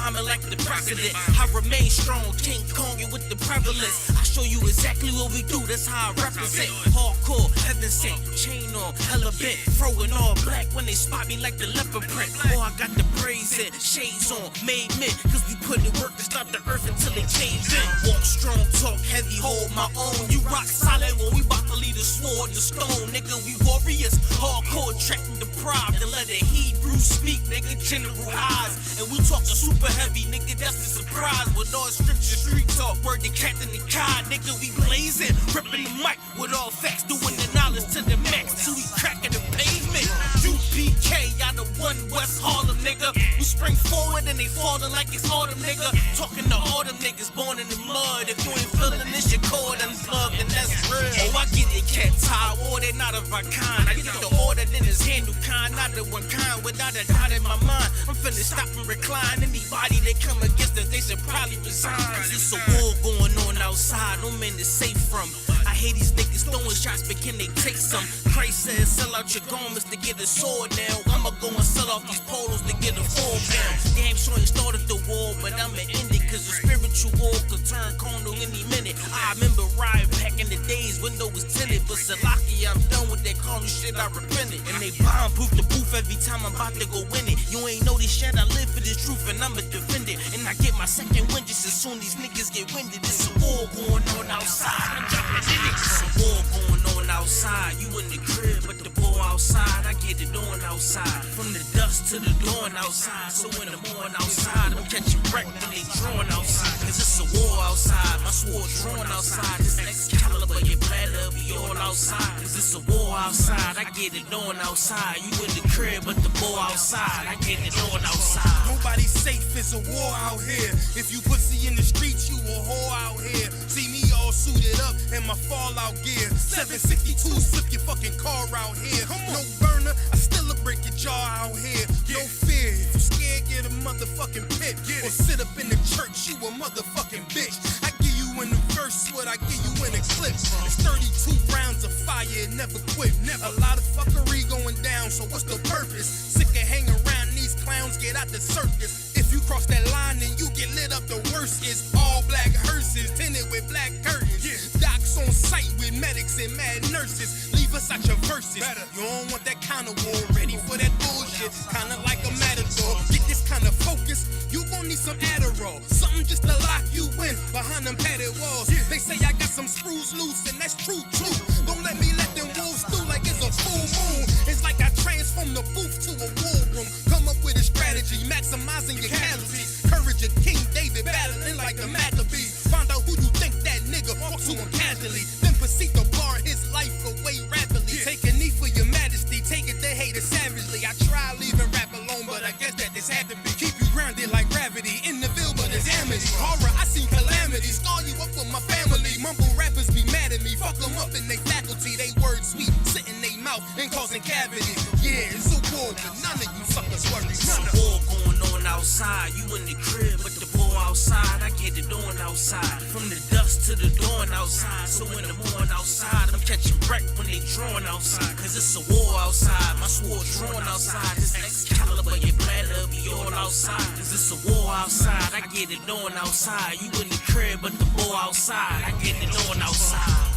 rhyming like the president. I remain strong, King Kong with the prevalence. I show you exactly what we do, that's how I represent. Hardcore, heaven sent, chain on, hella bent. Throwing all black when they spot me like the leopard print. Oh, I got the braids in, shades on, made men. Cause we put in work to stop the earth until it caves in. Walk strong, talk heavy, hold my own. You rock solid when we bout to leave the sword and stone. Nigga, we warriors, hardcore, tracking the pride. To let the Hebrew speak, nigga, general eyes. And we talking super heavy, nigga, that's the surprise. With all scripture, street talk, word to Captain the God. Nigga, we blazing, ripping the mic with all facts. Doing the knowledge to the max till we cracking the pavement. UPK, y'all the one West Harlem, nigga. We spring forward and they falling like it's autumn, nigga. Talking to all them niggas born in the mud. If you ain't feeling this, your cord unplugged, and that's real. Oh, I get it, cat tie, or they not of our kind. I get the order, then it's handle kind, not the one kind. Without a doubt in my mind, I'm finna stop and recline. Anybody that come against us, they should probably resign. Cause it's a war going on outside, no man is safe from. I hate these niggas throwing shots, but can they take some? Christ says, sell out your garments to get a sword now. I'ma go and sell off these polos to get a 4 pound. Damn sure ain't started the war, but I'ma end it. Cause the spiritual war could turn carnal any minute. I remember riding back in the days, window was tinted. But Salaki, I'm done with that carnal shit, I repented. And they bomb-proof the booth every time I'm about to go win it. You ain't know this shit, I live for this truth and I'ma defend it. And I get my second wind just as soon these niggas get winded. It's a war going on outside, I'm dropping in it. It's a war going on outside, you in the crib, but the war outside, I get it on outside. From the dust to the dawn outside, so in the morning outside, I'm catching wreck when they drawing outside. Cause it's a war outside, my sword drawn outside. This Excalibur, your bladder be all outside. Cause it's a war outside, I get it on outside. You in the crib, but the war outside, I get it on outside. Nobody's safe, it's a war out here. If you pussy in the streets, you a whore out here. See me all suited up in my fallout gear. 762, slip your fucking car out here. No burner, I still break your jaw out here. No fear, if you scared, get a motherfucking pit. Or sit up in the church, you a motherfucking bitch. I give you in the verse what I give you in a clip. It's 32 rounds of fire, it never quit. A lot of fuckery going down, so what's the purpose? Sick of hanging around these clowns, get out the circus. If you cross that line, then you get lit up. The worst is all black hearses, tinted with black curtains. Docs on site with medics and mad nurses. Leave us out your verses. You don't want that kind of war, ready for that bullshit. Kinda like a matador. Get this kind of focus, you gon' need some Adderall. Something just to lock you in behind them padded walls. They say I got some screws loose, and that's true too. Don't let me let them wolves through like it's a full moon. It's like I transform the booth to a war room. Come up with a strategy, maximizing your casualties. Courage of King David, battling like the Maccabees. Find out who you think that nigga, walk to him casually. Then proceed to bar his life away rapidly. Take a knee for your majesty, take it, they hate it savagely. I try leaving rap alone, but I guess that this had to be. Keep you grounded like gravity, in the ville, but it's amity. Horror, I seen calamity, scar you up for my family. Mumble rappers be mad at me, fuck them up in they faculty. They words sweet, sit in they mouth and causing cavities. Yeah, it's a war, but none of you suckers worry. It's a war going on outside, you in the crib, but the war outside, I get it on outside. From the dust to the dawn outside, so in the morning outside, I'm catching wreck when they drawing outside. Cause it's a war outside, my sword drawn outside. This Excalibur, your bladder be all outside. Cause it's a war outside, I get it on outside. You in the crib, but the war outside, I get it on outside.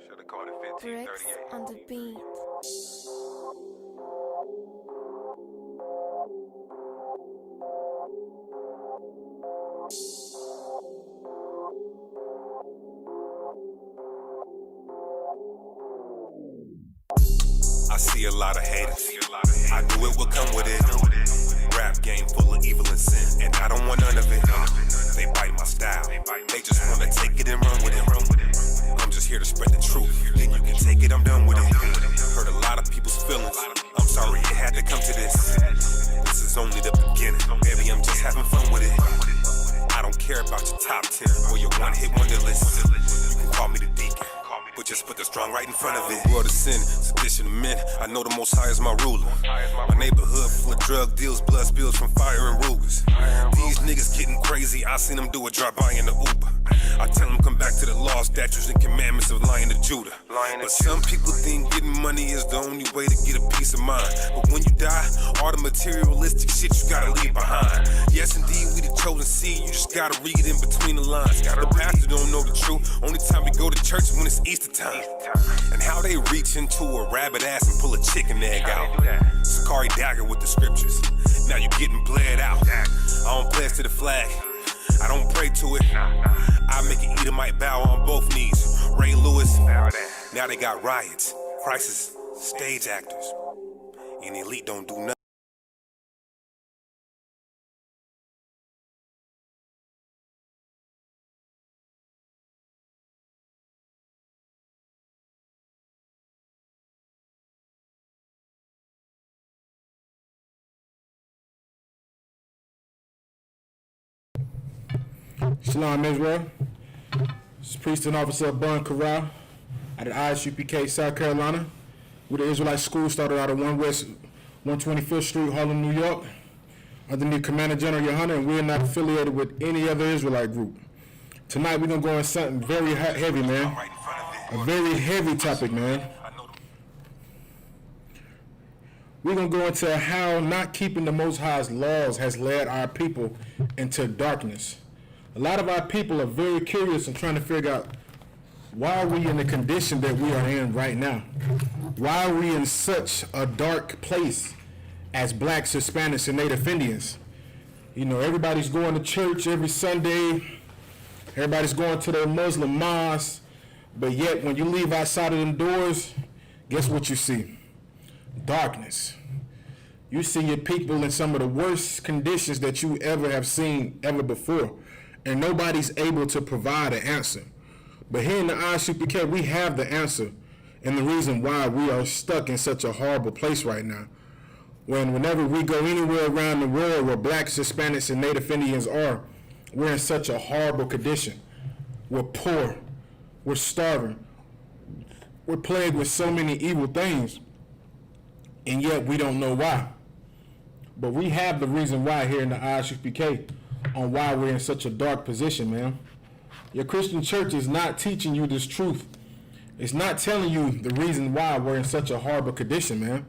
Should've called it 1538. Bricks on the beat. I see a lot of haters. I knew it would come with it. Rap game full of evil and sin, and I don't want none of it. They bite with it. I don't care about your top 10 or your one-hit wonder list. You can call me the deacon, but just put the strong right in front of it. World of sin, sedition of men. I know the Most High is my ruler. My neighborhood full of drug deals, blood spills from fire and Rugers. These niggas getting crazy. I seen them do a drive-by in the Uber. I tell them come back to the law, statutes, and commandments of Lion of Judah. But some people think getting money is the only way to get a peace of mind. But when you die, all the materialistic shit you gotta leave behind. Yes, indeed, we the chosen seed. You just gotta read in between the lines. The pastor don't know the truth. Only time we go to church is when it's Easter time. And how they reach into a rabbit ass and pull a chicken egg out. Sakari dagger with the scriptures. Now you getting bled out. I don't pledge to the flag. I don't pray to it. I make an Edomite bow on both knees. Ray Lewis. Now they got riots, crisis, stage actors. And the elite don't do nothing. Shalom Israel. This is Priest and Officer Bun Corral at the Isupk, South Carolina. We're the Israelite school started out of 1 West 125th Street, Harlem, New York, underneath Commander General Yohana, and we're not affiliated with any other Israelite group. Tonight we're going to go on something very heavy, man. A very heavy topic, man. We're going to go into how not keeping the Most High's laws has led our people into darkness. A lot of our people are very curious and trying to figure out, why are we in the condition that we are in right now? Why are we in such a dark place as blacks, Hispanics, and Native Indians? You know, everybody's going to church every Sunday. Everybody's going to their Muslim mosques. But yet, when you leave outside of them doors, guess what you see? Darkness. You see your people in some of the worst conditions that you ever have seen ever before. And nobody's able to provide an answer. But here in the Isupk, we have the answer and the reason why we are stuck in such a horrible place right now. Whenever we go anywhere around the world where blacks, Hispanics, and Native Indians are, we're in such a horrible condition. We're poor. We're starving. We're plagued with so many evil things, and yet we don't know why. But we have the reason why here in the Isupk on why we're in such a dark position, man. Your Christian church is not teaching you this truth. It's not telling you the reason why we're in such a horrible condition, man.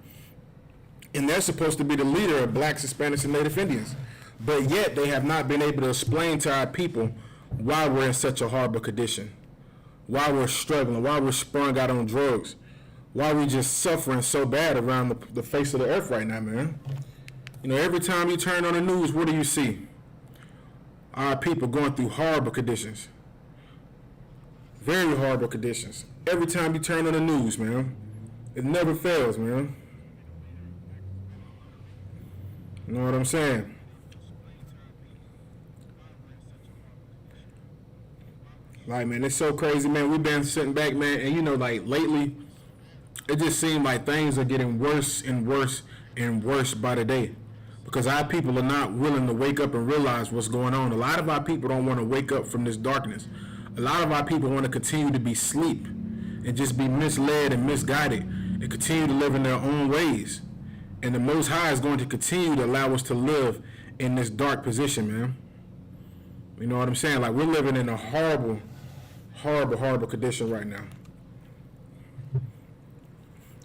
And they're supposed to be the leader of blacks, Hispanics, and Native Indians. But yet they have not been able to explain to our people why we're in such a horrible condition, why we're struggling, why we're sprung out on drugs, why we're just suffering so bad around the face of the earth right now, man. You know, every time you turn on the news, what do you see? Our people going through horrible conditions. Very horrible conditions. Every time you turn on the news, man, it never fails, man. You know what I'm saying? Like, man, it's so crazy, man. We've been sitting back, man, and you know, like, lately, it just seems like things are getting worse and worse and worse by the day. Because our people are not willing to wake up and realize what's going on. A lot of our people don't want to wake up from this darkness. A lot of our people want to continue to be asleep and just be misled and misguided and continue to live in their own ways. And the Most High is going to continue to allow us to live in this dark position, man. You know what I'm saying? Like, we're living in a horrible, horrible, horrible condition right now.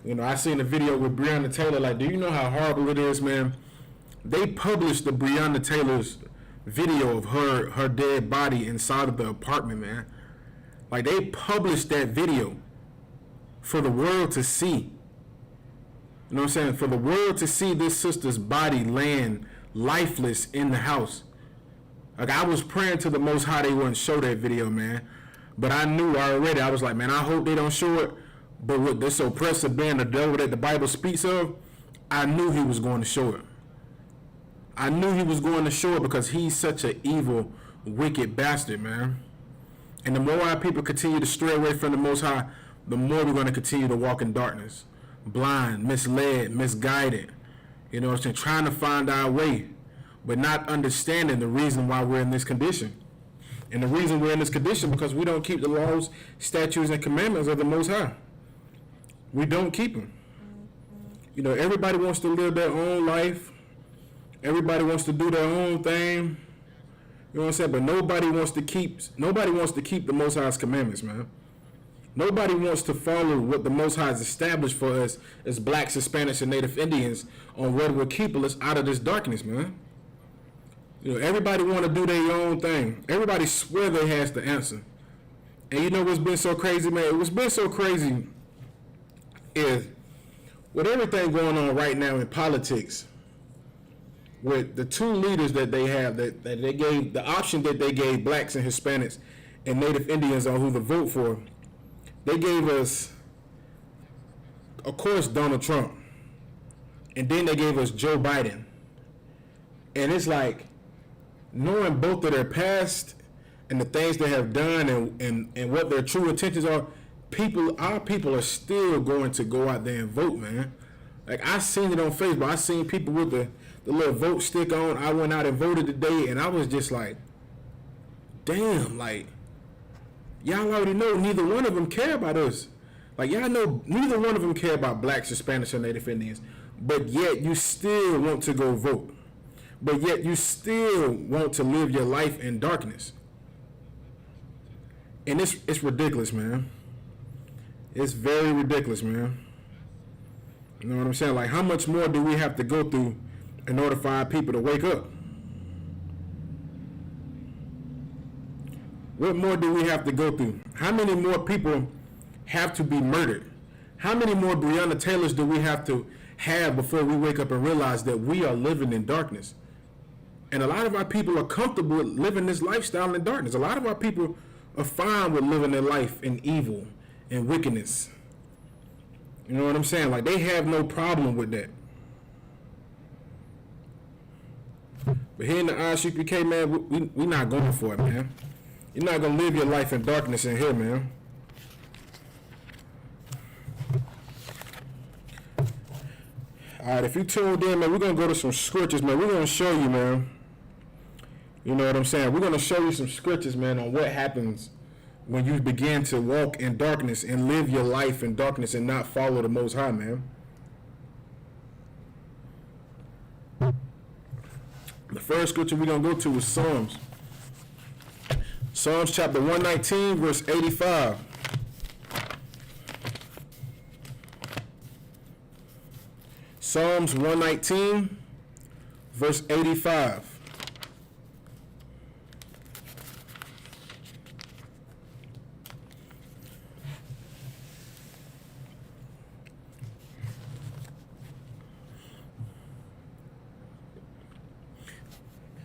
You know, I seen a video with Breonna Taylor. Like, do you know how horrible it is, man? They published the Breonna Taylor's video of her dead body inside of the apartment, man. Like, they published that video for the world to see. You know what I'm saying? For the world to see this sister's body laying lifeless in the house. Like, I was praying to the Most High they wouldn't show that video, man. But I knew already. I was like, man, I hope they don't show it. But with this oppressive being the devil that the Bible speaks of, I knew he was going to show it. I knew he was going to show it because he's such an evil, wicked bastard, man. And the more our people continue to stray away from the Most High, the more we're going to continue to walk in darkness. Blind, misled, misguided. You know what I'm saying? Trying to find our way. but not understanding the reason why we're in this condition. And the reason we're in this condition because we don't keep the laws, statutes, and commandments of the Most High. We don't keep them. You know, everybody wants to live their own life. Everybody wants to do their own thing. You know what I'm saying? But nobody wants to keep the Most High's commandments, man. Nobody wants to follow what the Most High has established for us as blacks, Hispanics, and Native Indians on what will keep us out of this darkness, man. You know, everybody want to do their own thing. Everybody swear they has the answer. And you know what's been so crazy, man? What's been so crazy is with everything going on right now in politics, with the two leaders that they have, that they gave, the option that they gave blacks and Hispanics and Native Indians on who to vote for, they gave us, of course, Donald Trump. And then they gave us Joe Biden. And it's like, knowing both of their past and the things they have done and what their true intentions are, our people are still going to go out there and vote, man. Like, I seen it on Facebook. I seen people with the little vote stick on. I went out and voted today, and I was just like, damn, like, y'all already know neither one of them care about us. Like, y'all know neither one of them care about blacks, Hispanics, or Native Indians. But yet you still want to go vote. But yet you still want to live your life in darkness. And it's ridiculous, man. It's very ridiculous, man. You know what I'm saying? Like, how much more do we have to go through in order for our people to wake up? What more do we have to go through? How many more people have to be murdered? How many more Breonna Taylors do we have to have before we wake up and realize that we are living in darkness? And a lot of our people are comfortable with living this lifestyle in darkness. A lot of our people are fine with living their life in evil and wickedness. You know what I'm saying? Like, they have no problem with that. But here in the Isupk, man, we not going for it, man. You're not going to live your life in darkness in here, man. All right, if you tuned in, man, we're going to go to some scriptures, man. We're going to show you, man. You know what I'm saying? We're going to show you some scriptures, man, on what happens when you begin to walk in darkness and live your life in darkness and not follow the Most High, man. The first scripture we're going to go to is Psalms. Psalms chapter 119, verse 85. Psalms 119, verse 85.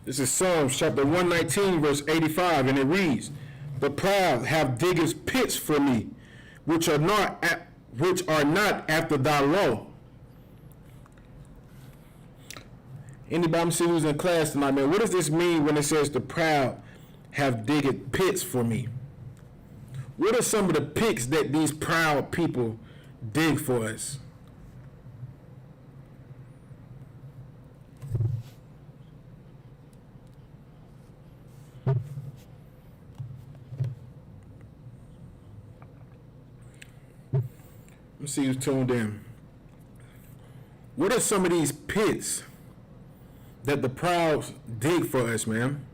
This is Psalms chapter 119, verse 85, and it reads, "The proud have diggers pits for me, which are not after thy law." Anybody see who's in class tonight, man? What does this mean when it says the proud have digged pits for me? What are some of the pits that these proud people dig for us? Let's see who's tuned in. What are some of these pits that the proud dig for us, man?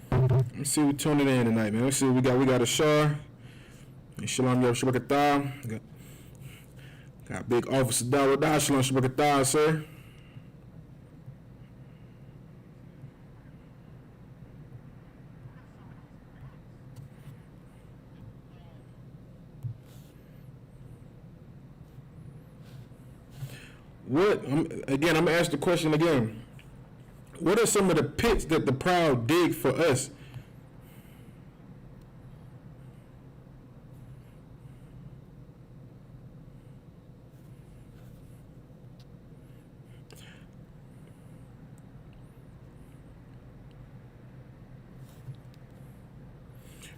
Let's see who's tuning in tonight, man. Let's see what we got. We got Ashar. Shalom Yom Shabbat. Got Big Officer Dawada. Shalom Shabbat, sir. I'm gonna ask the question again. What are some of the pits that the proud dig for us?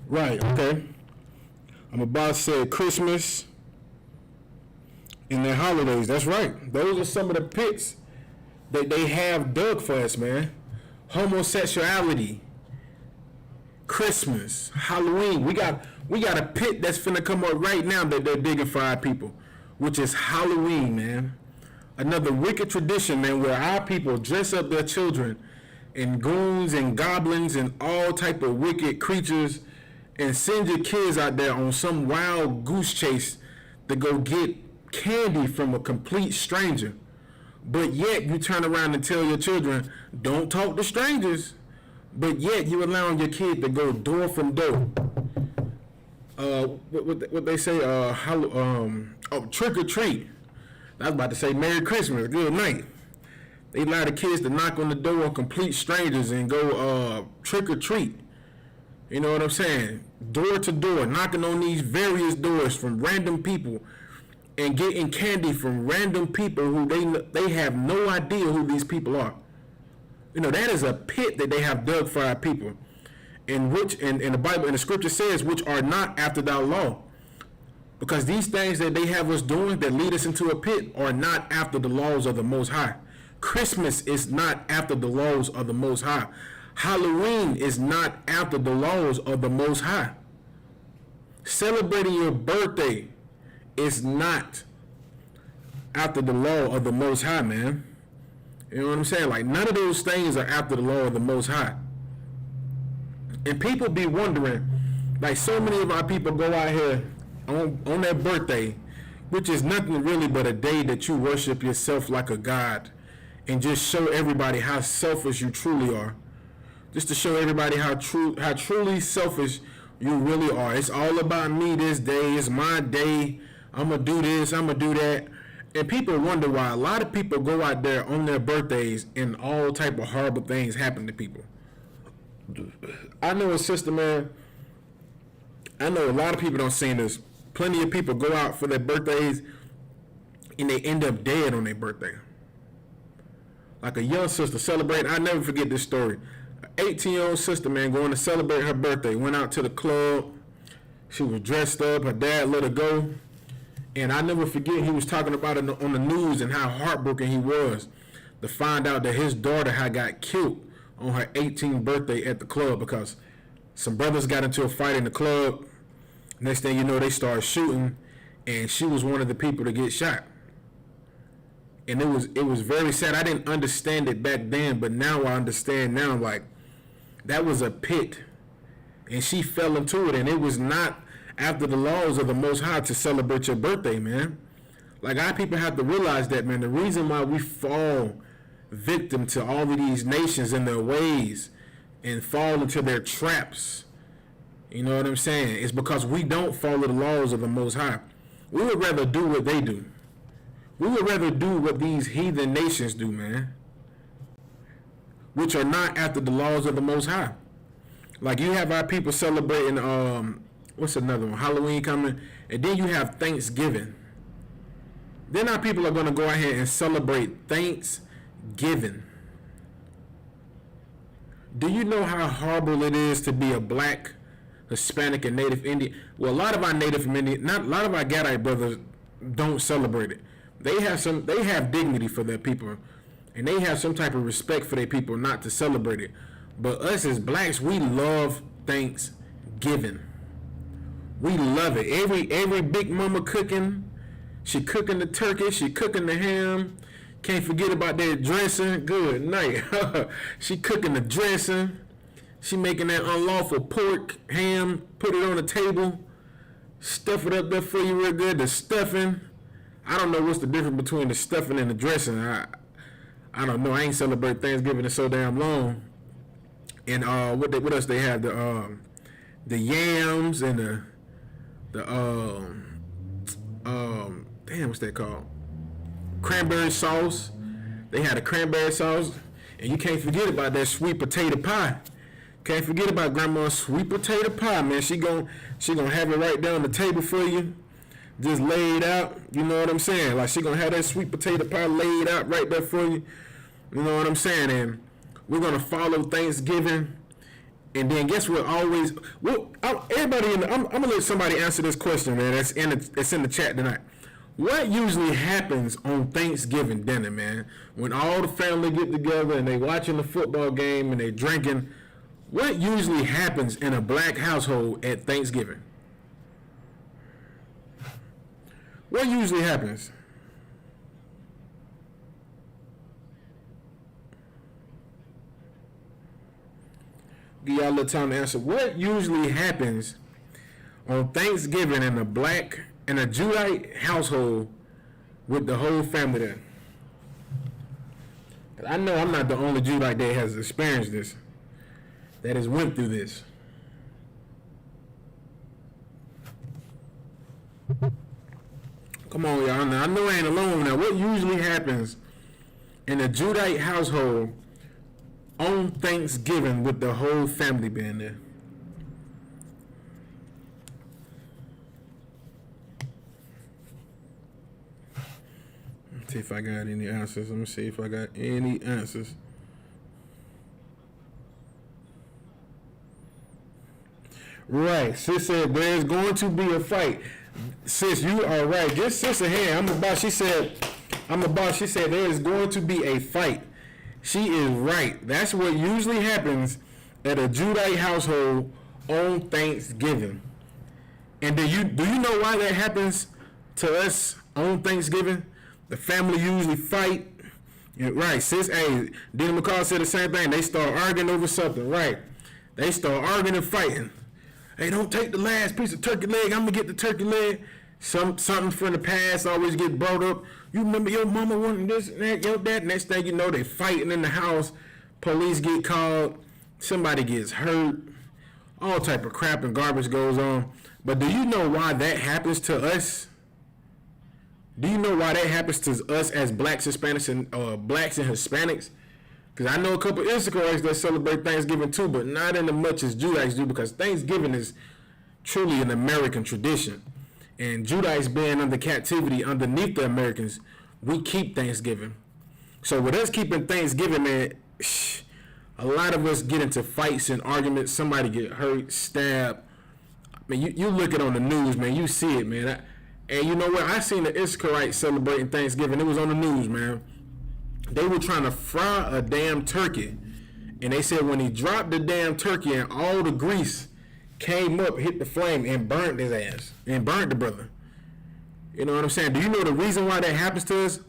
Right, okay. I'm about to say Christmas, in their holidays. That's right. Those are some of the pits that they have dug for us, man. Homosexuality, Christmas, Halloween. We got a pit that's finna come up right now that they're digging for our people, which is Halloween, man. Another wicked tradition, man, where our people dress up their children in goons and goblins and all type of wicked creatures and send your kids out there on some wild goose chase to go get candy from a complete stranger. But yet you turn around and tell your children, don't talk to strangers. But yet you allowing your kid to go door from door. What they say, trick or treat. I was about to say Merry Christmas, good night. They allow the kids to knock on the door of complete strangers and go trick or treat. You know what I'm saying? Door to door, knocking on these various doors from random people and getting candy from random people who they have no idea who these people are. You know, that is a pit that they have dug for our people. In which, in the Bible, and the scripture says, which are not after thy law. Because these things that they have us doing that lead us into a pit are not after the laws of the Most High. Christmas is not after the laws of the Most High. Halloween is not after the laws of the Most High. Celebrating your birthday is not after the law of the Most High, man. You know what I'm saying? Like, none of those things are after the law of the Most High. And people be wondering, like, so many of our people go out here on their birthday, which is nothing really but a day that you worship yourself like a god and just show everybody how selfish you truly are. Just to show everybody how truly selfish you really are. It's all about me this day. It's my day. I'm going to do this. I'm going to do that. And people wonder why a lot of people go out there on their birthdays and all type of horrible things happen to people. I know a sister, man. I know a lot of people don't see this. Plenty of people go out for their birthdays and they end up dead on their birthday. Like a young sister celebrating. I never forget this story. An 18-year-old sister, man, going to celebrate her birthday. Went out to the club. She was dressed up. Her dad let her go. And I never forget, he was talking about it on the news and how heartbroken he was to find out that his daughter had got killed on her 18th birthday at the club because some brothers got into a fight in the club. Next thing you know, they started shooting, and she was one of the people to get shot. And it was very sad. I didn't understand it back then, but now I understand now. Like, that was a pit, and she fell into it, and it was not after the laws of the Most High to celebrate your birthday, man. Like, our people have to realize that, man. The reason why we fall victim to all of these nations and their ways and fall into their traps, you know what I'm saying, is because we don't follow the laws of the Most High. We would rather do what they do. We would rather do what these heathen nations do, man, which are not after the laws of the Most High. Like, you have our people celebrating, what's another one? Halloween coming, and then you have Thanksgiving. Then our people are going to go ahead and celebrate Thanksgiving. Do you know how horrible it is to be a black, Hispanic, and Native Indian? Well, a lot of our Native Indian, not a lot of our Gadite brothers don't celebrate it. They have dignity for their people, and they have some type of respect for their people not to celebrate it. But us as blacks, we love Thanksgiving. We love it. Every big mama cooking. She cooking the turkey. She cooking the ham. Can't forget about that dressing. Good night. She cooking the dressing. She making that unlawful pork, ham, put it on the table. Stuff it up there for you real good. The stuffing. I don't know what's the difference between the stuffing and the dressing. I don't know. I ain't celebrate Thanksgiving in so damn long. And what else they have? The yams and damn, what's that called? Cranberry sauce. They had a cranberry sauce, and you can't forget about that sweet potato pie. Can't forget about grandma's sweet potato pie, man. She gonna have it right down the table for you, just laid out. You know what I'm saying? Like, she gonna have that sweet potato pie laid out right there for you. You know what I'm saying? And we're gonna follow Thanksgiving. And then guess what? Everybody I'm gonna let somebody answer this question, man. It's in the chat tonight. What usually happens on Thanksgiving dinner, man? When all the family get together and they watching the football game and they drinking, what usually happens in a black household at Thanksgiving? What usually happens? Give y'all a little time to answer. What usually happens on Thanksgiving in a Judite household with the whole family there? I know I'm not the only Judite that has experienced this, that has went through this. Come on, y'all. Now, I know I ain't alone now. What usually happens in a Judite household on Thanksgiving with the whole family being there? Let's see if I got any answers. Let me see if I got any answers. Right. Sis said there's going to be a fight. Sis, you are right. Give sis a hand. She said there is going to be a fight. She is right. That's what usually happens at a Judite household on Thanksgiving. And do you know why that happens to us on Thanksgiving? The family usually fight. Right, sis. Hey, Dina McCall said the same thing. They start arguing over something. Right. They start arguing and fighting. Hey, don't take the last piece of turkey leg. I'm gonna get the turkey leg. Something from the past always get brought up. You remember your mama wanting this and that, your dad. Next thing you know, they fighting in the house. Police get called. Somebody gets hurt. All type of crap and garbage goes on. But do you know why that happens to us? Do you know why that happens to us as blacks, Hispanics, and blacks and Hispanics? Because I know a couple of Isupk that celebrate Thanksgiving too, but not in as much as Judites do, because Thanksgiving is truly an American tradition. And Judites being under captivity underneath the Americans, we keep Thanksgiving. So with us keeping Thanksgiving, man, a lot of us get into fights and arguments. Somebody get hurt, stabbed. I mean, you look it on the news, man. You see it, man. And you know what? I seen the Isukk celebrating Thanksgiving. It was on the news, man. They were trying to fry a damn turkey. And they said when he dropped the damn turkey and all the grease came up, hit the flame, and burnt his ass. And burnt the brother. You know what I'm saying? Do you know the reason why that happens to us?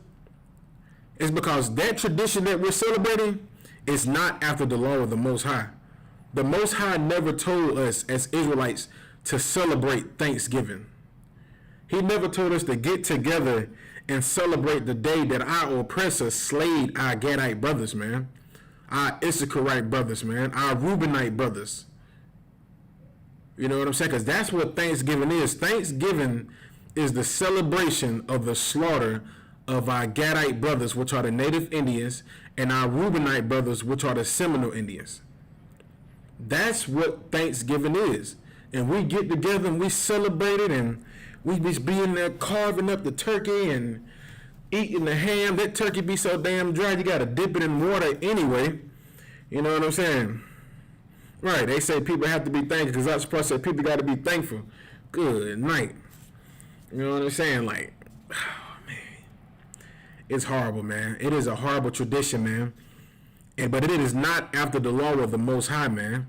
It's because that tradition that we're celebrating is not after the law of the Most High. The Most High never told us as Israelites to celebrate Thanksgiving. He never told us to get together and celebrate the day that our oppressors slayed our Gadite brothers, man. Our Issacharite brothers, man. Our Reubenite brothers. You know what I'm saying? Because that's what Thanksgiving is. Thanksgiving is the celebration of the slaughter of our Gadite brothers, which are the native Indians, and our Reubenite brothers, which are the Seminole Indians. That's what Thanksgiving is. And we get together and we celebrate it, and we just be in there carving up the turkey and eating the ham. That turkey be so damn dry, you gotta dip it in water anyway. You know what I'm saying? Right, they say people have to be thankful, because I'm supposed to say people gotta be thankful. Good night. You know what I'm saying? Like, oh man. It's horrible, man. It is a horrible tradition, man. But it is not after the law of the Most High, man.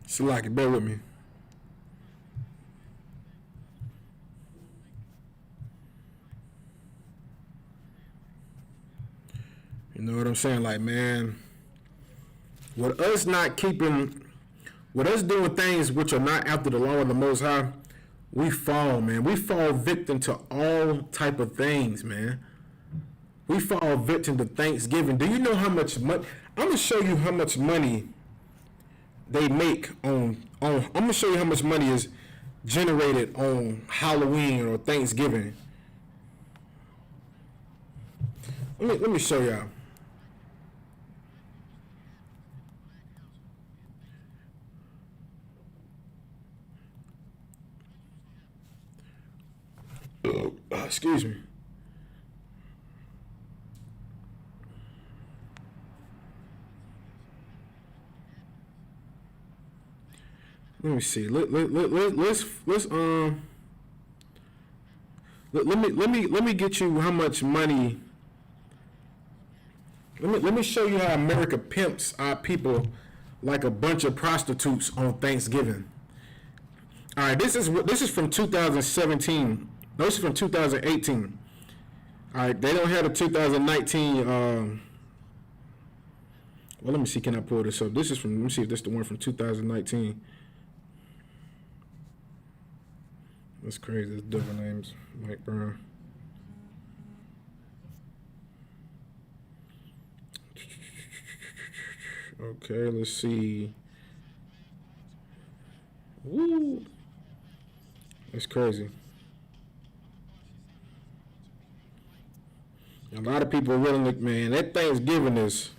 Salaki, bear with me. You know what I'm saying? Like, man, with us doing things which are not after the law of the Most High, we fall, man. We fall victim to all type of things, man. We fall victim to Thanksgiving. Do you know how much money? I'm gonna show you how much money they make on. I'm gonna show you how much money is generated on Halloween or Thanksgiving. Let me show y'all. Excuse me. let me see. Let me get you how much money. Let me show you how America pimps our people like a bunch of prostitutes on Thanksgiving. All right, this is from 2017. No, this is from 2018. All right, they don't have a 2019. Well, let me see. Can I pull this up? This is from. Let me see if this is the one from 2019. That's crazy. There's double names. Mike Brown. Okay, let's see. Woo. That's crazy. A lot of people really look, man, that Thanksgiving is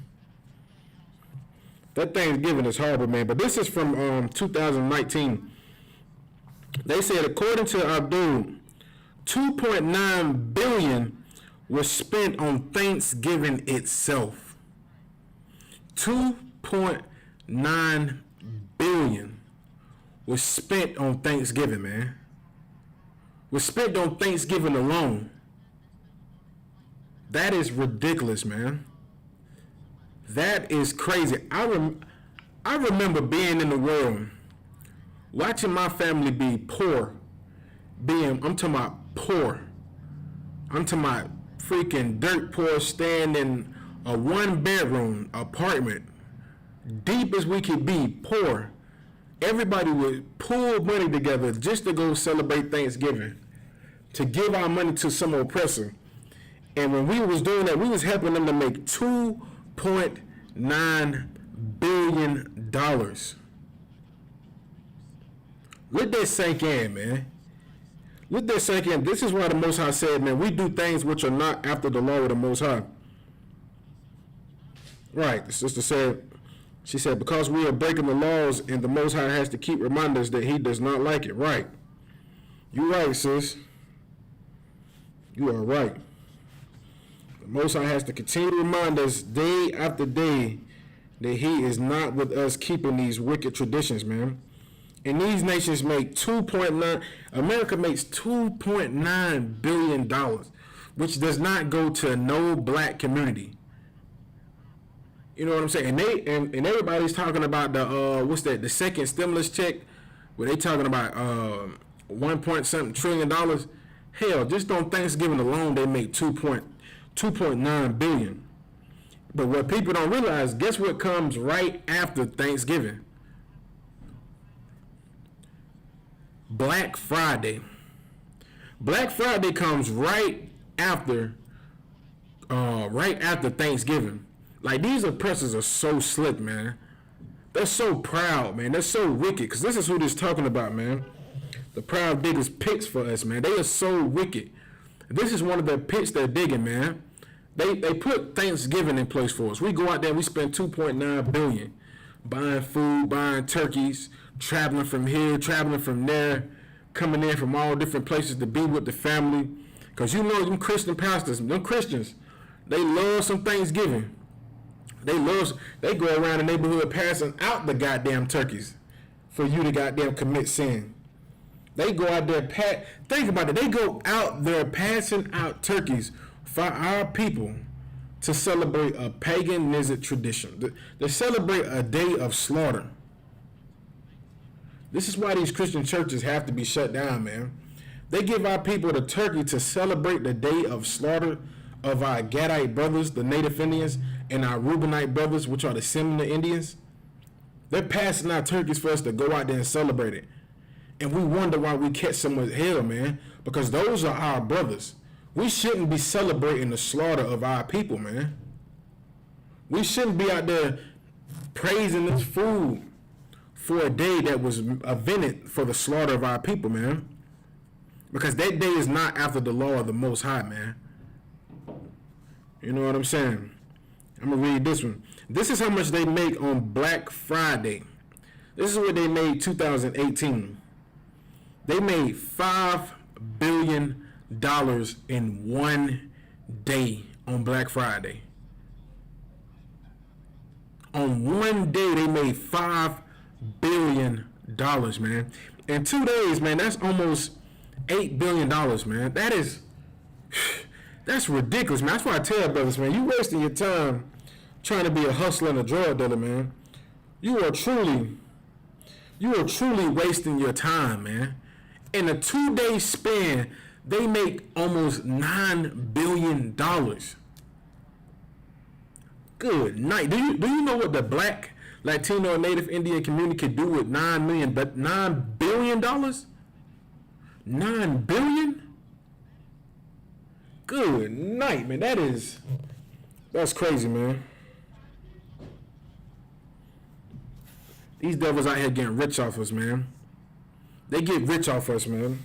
horrible, man. But this is from 2019. They said, according to Abdul, 2.9 billion was spent on Thanksgiving itself. 2.9 billion was spent on Thanksgiving, man. Was spent on Thanksgiving alone. That is ridiculous, man. That is crazy. I remember being in the world, watching my family be poor. I'm talking about poor. I'm talking about freaking dirt poor, staying in a 1-bedroom apartment, deep as we could be, poor. Everybody would pull money together just to go celebrate Thanksgiving, to give our money to some oppressor. And when we was doing that, we was helping them to make $2.9 billion. Let that sink in, man. Let that sink in. This is why the Most High said, man, we do things which are not after the law of the Most High. Right, the sister said, she said, because we are breaking the laws and the Most High has to keep reminding us that he does not like it. Right. You right, sis. You are right. The Most High has to continue to remind us day after day that he is not with us keeping these wicked traditions, man. And these nations make America makes $2.9 billion, which does not go to no black community. You know what I'm saying? And everybody's talking about the second stimulus check, where they talking about 1 trillion dollars. Hell, just on Thanksgiving alone, they make 2.9 billion. But what people don't realize, guess what comes right after Thanksgiving? Black Friday. Black Friday comes right after Thanksgiving. Like, these oppressors are so slick, man. They're so proud, man. They're so wicked. Because this is who this talking about, man. The proud diggers picks for us, man. They are so wicked. This is one of the pits they're digging, man. They put Thanksgiving in place for us. We go out there and we spend $2.9 billion buying food, buying turkeys, traveling from here, traveling from there, coming in from all different places to be with the family. Because you know them Christian pastors, them Christians, they love some Thanksgiving. They go around the neighborhood passing out the goddamn turkeys for you to goddamn commit sin. They go out there, think about it, they go out there passing out turkeys for our people to celebrate a paganistic tradition. They celebrate a day of slaughter. This is why these Christian churches have to be shut down, man. They give our people the turkey to celebrate the day of slaughter of our Gadite brothers, the Native Indians, and our Reubenite brothers, which are the Seminole Indians. They're passing out turkeys for us to go out there and celebrate it. And we wonder why we catch so much hell, man. Because those are our brothers. We shouldn't be celebrating the slaughter of our people, man. We shouldn't be out there praising this food for a day that was invented for the slaughter of our people, man. Because that day is not after the law of the Most High, man. You know what I'm saying? I'm going to read this one. This is how much they make on Black Friday. This is what they made 2018. They made $5 billion in one day on Black Friday. On one day, they made $5 billion. man. In 2 days, man, that's almost $8 billion, man. That's ridiculous, man. That's why I tell brothers, man, you wasting your time trying to be a hustler and a drug dealer, man. You are truly wasting your time, man. In a 2-day span, they make almost $9 billion. Good night. Do you know what the Black, Latino, and Native Indian community could do with $9 billion? $9 billion? Good night, man. That's crazy, man. These devils out here getting rich off us, man. They get rich off us, man.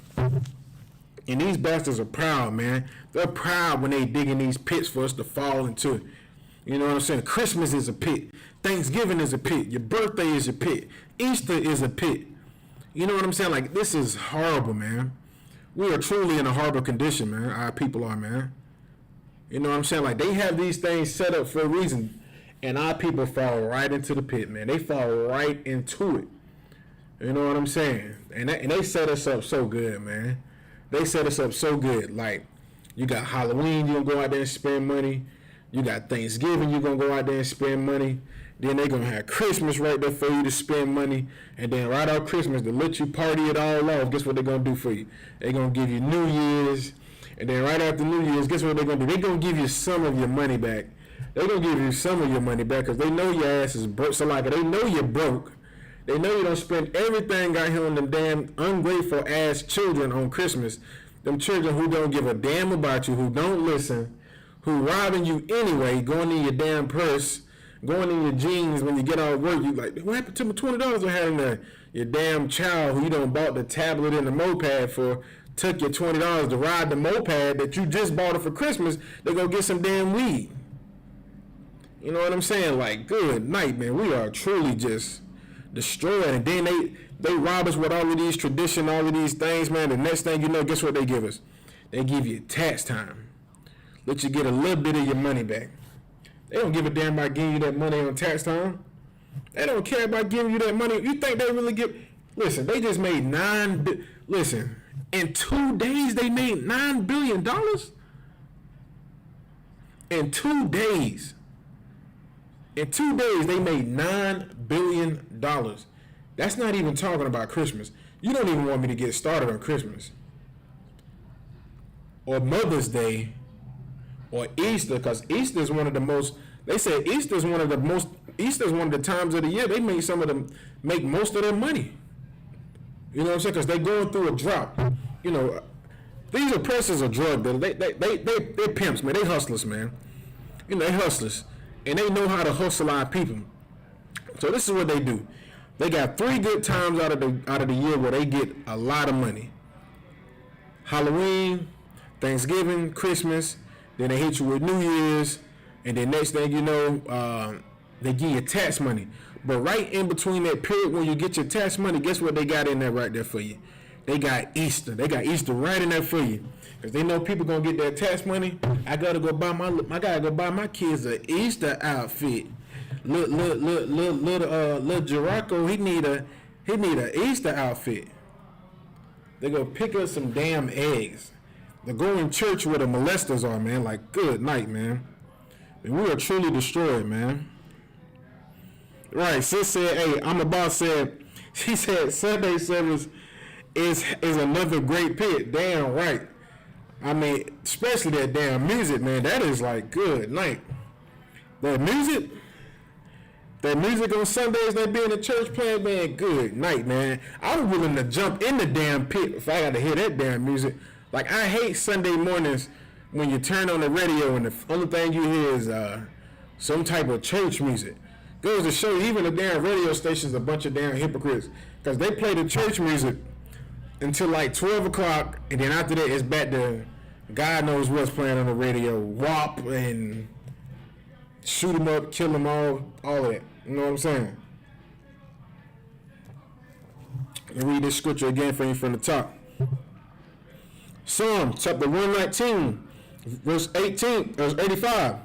And these bastards are proud, man. They're proud when they dig in these pits for us to fall into. You know what I'm saying? Christmas is a pit. Thanksgiving is a pit. Your birthday is a pit. Easter is a pit. You know what I'm saying? Like, this is horrible, man. We are truly in a horrible condition, man. Our people are, man. You know what I'm saying? Like, they have these things set up for a reason. And our people fall right into the pit, man. They fall right into it. You know what I'm saying? And they set us up so good, man. They set us up so good. Like, you got Halloween, you're going to go out there and spend money. You got Thanksgiving, you're going to go out there and spend money. Then they're going to have Christmas right there for you to spend money. And then right out Christmas, to let you party it all off, guess what they're going to do for you? They're going to give you New Year's. And then right after New Year's, guess what they're going to do? They're going to give you some of your money back. They're going to give you some of your money back because they know your ass is broke. So, like, they know you're broke. They know you don't spend everything out here on them damn ungrateful ass children on Christmas. Them children who don't give a damn about you, who don't listen, who robbing you anyway, going in your damn purse, going in your jeans when you get out of work. You like, what happened to my $20 I had in there? Your damn child who you done bought the tablet and the moped for, took your $20 to ride the moped that you just bought it for Christmas, they go get some damn weed. You know what I'm saying? Like, good night, man. We are truly just destroyed. And then they rob us with all of these tradition, all of these things, man. The next thing you know, guess what they give us? They give you tax time. Let you get a little bit of your money back. They don't give a damn about giving you that money on tax time. They don't care about giving you that money. You think they really give? Listen, they just made listen, in 2 days they made $9 billion? In 2 days. In 2 days, they made $9 billion. That's not even talking about Christmas. You don't even want me to get started on Christmas. Or Mother's Day. Or Easter, because Easter is one of the most, they say Easter is one of the times of the year they make most of their money. You know what I'm saying? Because they're going through a drought. You know, these oppressors are drug dealers. They're pimps, man. They hustlers, man. You know, they hustlers. And they know how to hustle our people. So this is what they do. They got 3 good times out of the year where they get a lot of money. Halloween, Thanksgiving, Christmas, then they hit you with New Year's, and then next thing you know, they give you tax money. But right in between that period when you get your tax money, guess what they got in there right there for you? They got Easter. They got Easter right in there for you. Because they know people gonna get their tax money. I gotta go buy my kids an Easter outfit. Little Jericho, he need a Easter outfit. They go pick up some damn eggs. They go in church where the molesters are, man. Like, good night, man. And we are truly destroyed, man. Right, sis said, hey, I'm about said, she said Sunday service is another great pit. Damn right. I mean, especially that damn music, man. That is like good night. That music on Sundays, they be in the church playing, man, good night, man. I'm willing to jump in the damn pit if I got to hear that damn music. Like, I hate Sunday mornings when you turn on the radio and the only thing you hear is some type of church music. Goes to show you, even the damn radio station's a bunch of damn hypocrites. Because they play the church music until like 12 o'clock, and then after that, it's back to God knows what's playing on the radio. WAP and shoot them up, kill them all of that. You know what I'm saying? Let me read this scripture again for you from the top. Psalm chapter 119, verse 85.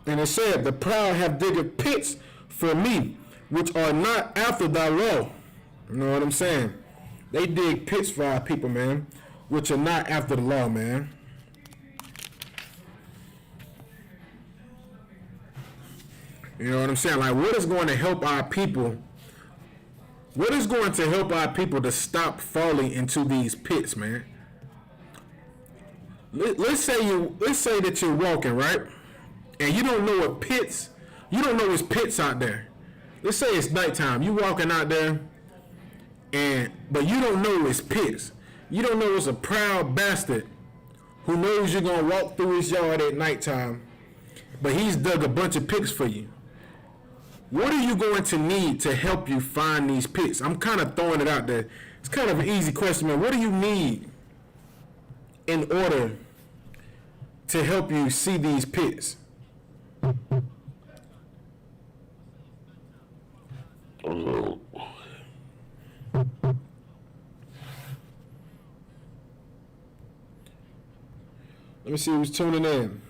And it said, the proud have digged pits for me, which are not after thy law. You know what I'm saying? They dig pits for our people, man, which are not after the law, man. You know what I'm saying? Like, what is going to help our people? What is going to help our people to stop falling into these pits, man? Let's say that you're walking, right? And you don't know what pits, you don't know there's pits out there. Let's say it's nighttime. You walking out there, but you don't know it's pits. You don't know it's a proud bastard who knows you're gonna walk through his yard at nighttime, but he's dug a bunch of pits for you. What are you going to need to help you find these pits? I'm kind of throwing it out there. It's kind of an easy question, man. What do you need in order to help you see these pits? Let me see who's tuning in.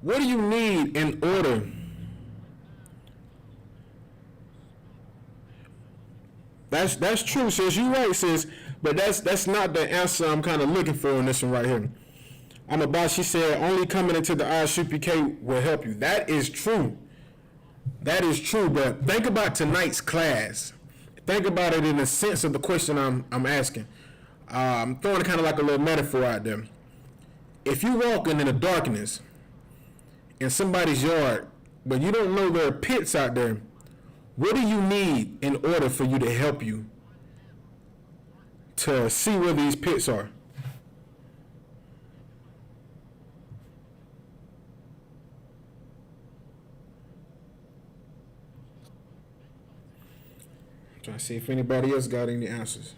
What do you need in order That's true, sis. You right, sis. But that's not the answer I'm kind of looking for in this one right here. She said, only coming into the Isupk will help you. That is true. That is true. But think about tonight's class. Think about it in the sense of the question I'm asking. I'm throwing kind of like a little metaphor out there. If you're walking in the darkness in somebody's yard, but you don't know there are pits out there, what do you need in order for you to help you to see where these pits are? I'm trying to see if anybody else got any answers.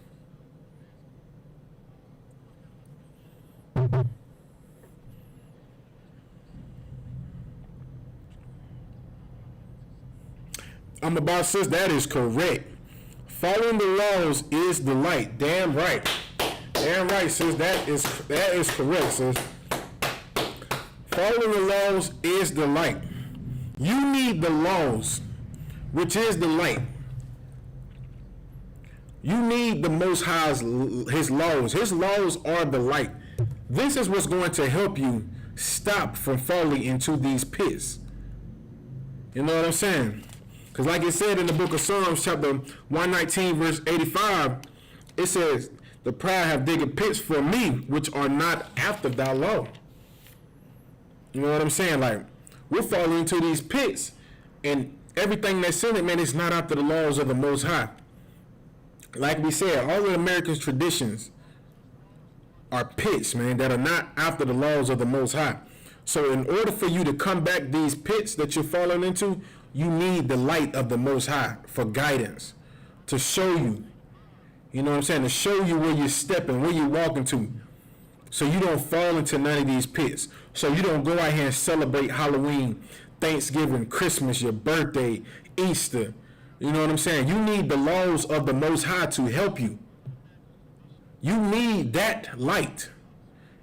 Sis, that is correct. Following the laws is the light. Damn right. Damn right, sis. That is correct, sis. Following the laws is the light. You need the laws, which is the light. You need the Most High's His laws. His laws are the light. This is what's going to help you stop from falling into these pits. You know what I'm saying? Because like it said in the book of Psalms, chapter 119, verse 85, it says, the proud have digged pits for me, which are not after thy law. You know what I'm saying? Like, we're falling into these pits, and everything that's in it, man, it's not after the laws of the Most High. Like we said, all of America's traditions are pits, man, that are not after the laws of the Most High. So in order for you to come back these pits that you're falling into, you need the light of the Most High for guidance, to show you, you know what I'm saying, to show you where you're stepping, where you're walking to, so you don't fall into none of these pits. So you don't go out here and celebrate Halloween, Thanksgiving, Christmas, your birthday, Easter. You know what I'm saying? You need the laws of the Most High to help you. You need that light.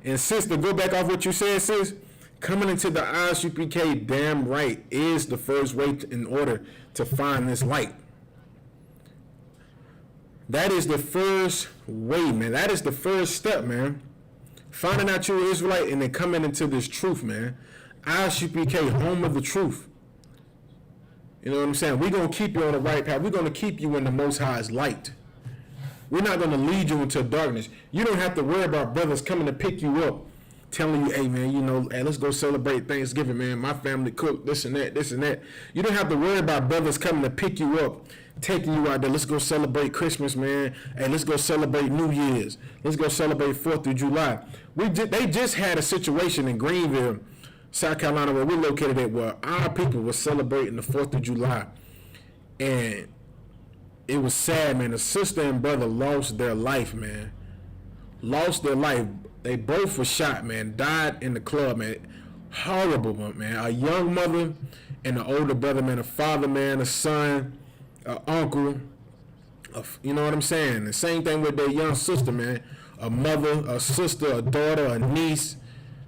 And sis, to go back off what you said, sis, coming into the Isupk, damn right, is the first way in order to find this light. That is the first way, man. That is the first step, man. Finding out you're an Israelite and then coming into this truth, man. Isupk, home of the truth. You know what I'm saying? We're going to keep you on the right path. We're going to keep you in the Most High's light. We're not going to lead you into darkness. You don't have to worry about brothers coming to pick you up, telling you, hey, man, you know, hey, let's go celebrate Thanksgiving, man. My family cooked this and that, this and that. You don't have to worry about brothers coming to pick you up, taking you out there. Let's go celebrate Christmas, man. Hey, let's go celebrate New Year's. Let's go celebrate 4th of July. They just had a situation in Greenville, South Carolina, where we're located at, where our people were celebrating the 4th of July. And it was sad, man. The sister and brother lost their life, man. Lost their life. They both were shot, man. Died in the club, man. Horrible, man. A young mother and an older brother, man. A father, man. A son, an uncle. You know what I'm saying? The same thing with their young sister, man. A mother, a sister, a daughter, a niece.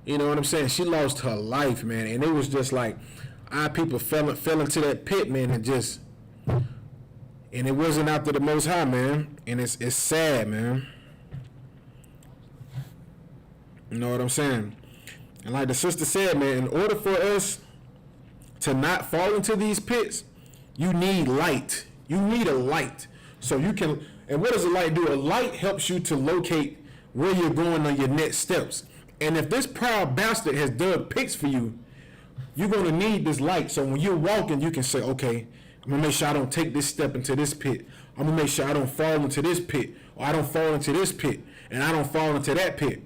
You know what I'm saying? She lost her life, man. And it was just like our people fell into that pit, man, and just And it wasn't after the Most High, man. And it's sad, man. You know what I'm saying? And like the sister said, man, in order for us to not fall into these pits, you need light. You need a light. So you can, and what does a light do? A light helps you to locate where you're going on your next steps. And if this proud bastard has dug pits for you, you're going to need this light. So when you're walking, you can say, okay, I'm going to make sure I don't take this step into this pit. I'm going to make sure I don't fall into this pit, or I don't fall into this pit, and I don't fall into that pit.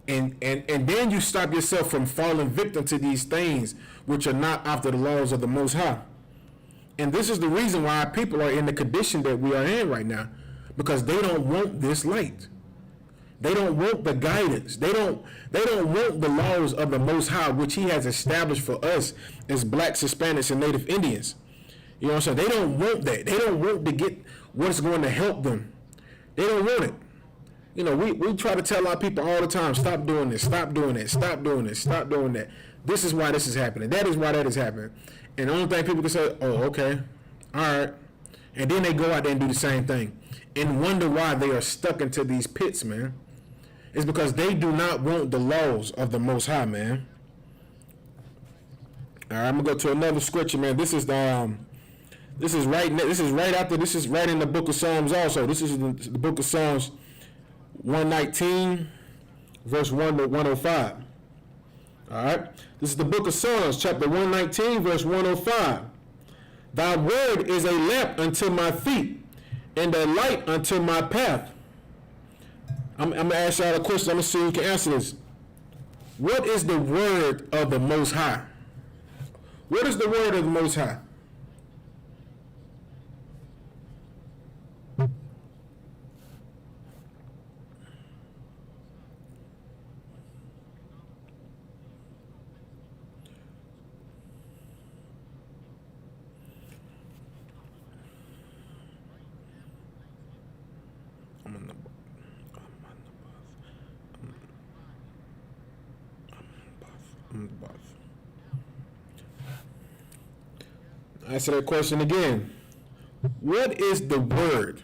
And then you stop yourself from falling victim to these things which are not after the laws of the Most High. And this is the reason why people are in the condition that we are in right now, because they don't want this light. They don't want the guidance. They don't want the laws of the Most High, which He has established for us as blacks, Hispanics, and Native Indians. You know what I'm saying? They don't want that. They don't want to get what's going to help them. They don't want it. You know, we try to tell our people all the time, stop doing this, stop doing that, stop doing this, stop doing that. This is why this is happening. That is why that is happening. And the only thing people can say, oh, okay, all right. And then they go out there and do the same thing and wonder why they are stuck into these pits, man. It's because they do not want the laws of the Most High, man. All right, I'm gonna go to another scripture, man. This is right in the book of Psalms also. This is the book of Psalms 119, verse 1 to 105. All right, this is the book of Psalms, chapter 119, verse 105. Thy word is a lamp unto my feet, and a light unto my path. I'm gonna ask y'all a question. I'm gonna see who can answer this. What is the word of the Most High? What is the word of the Most High? Answer that question again. What is the word?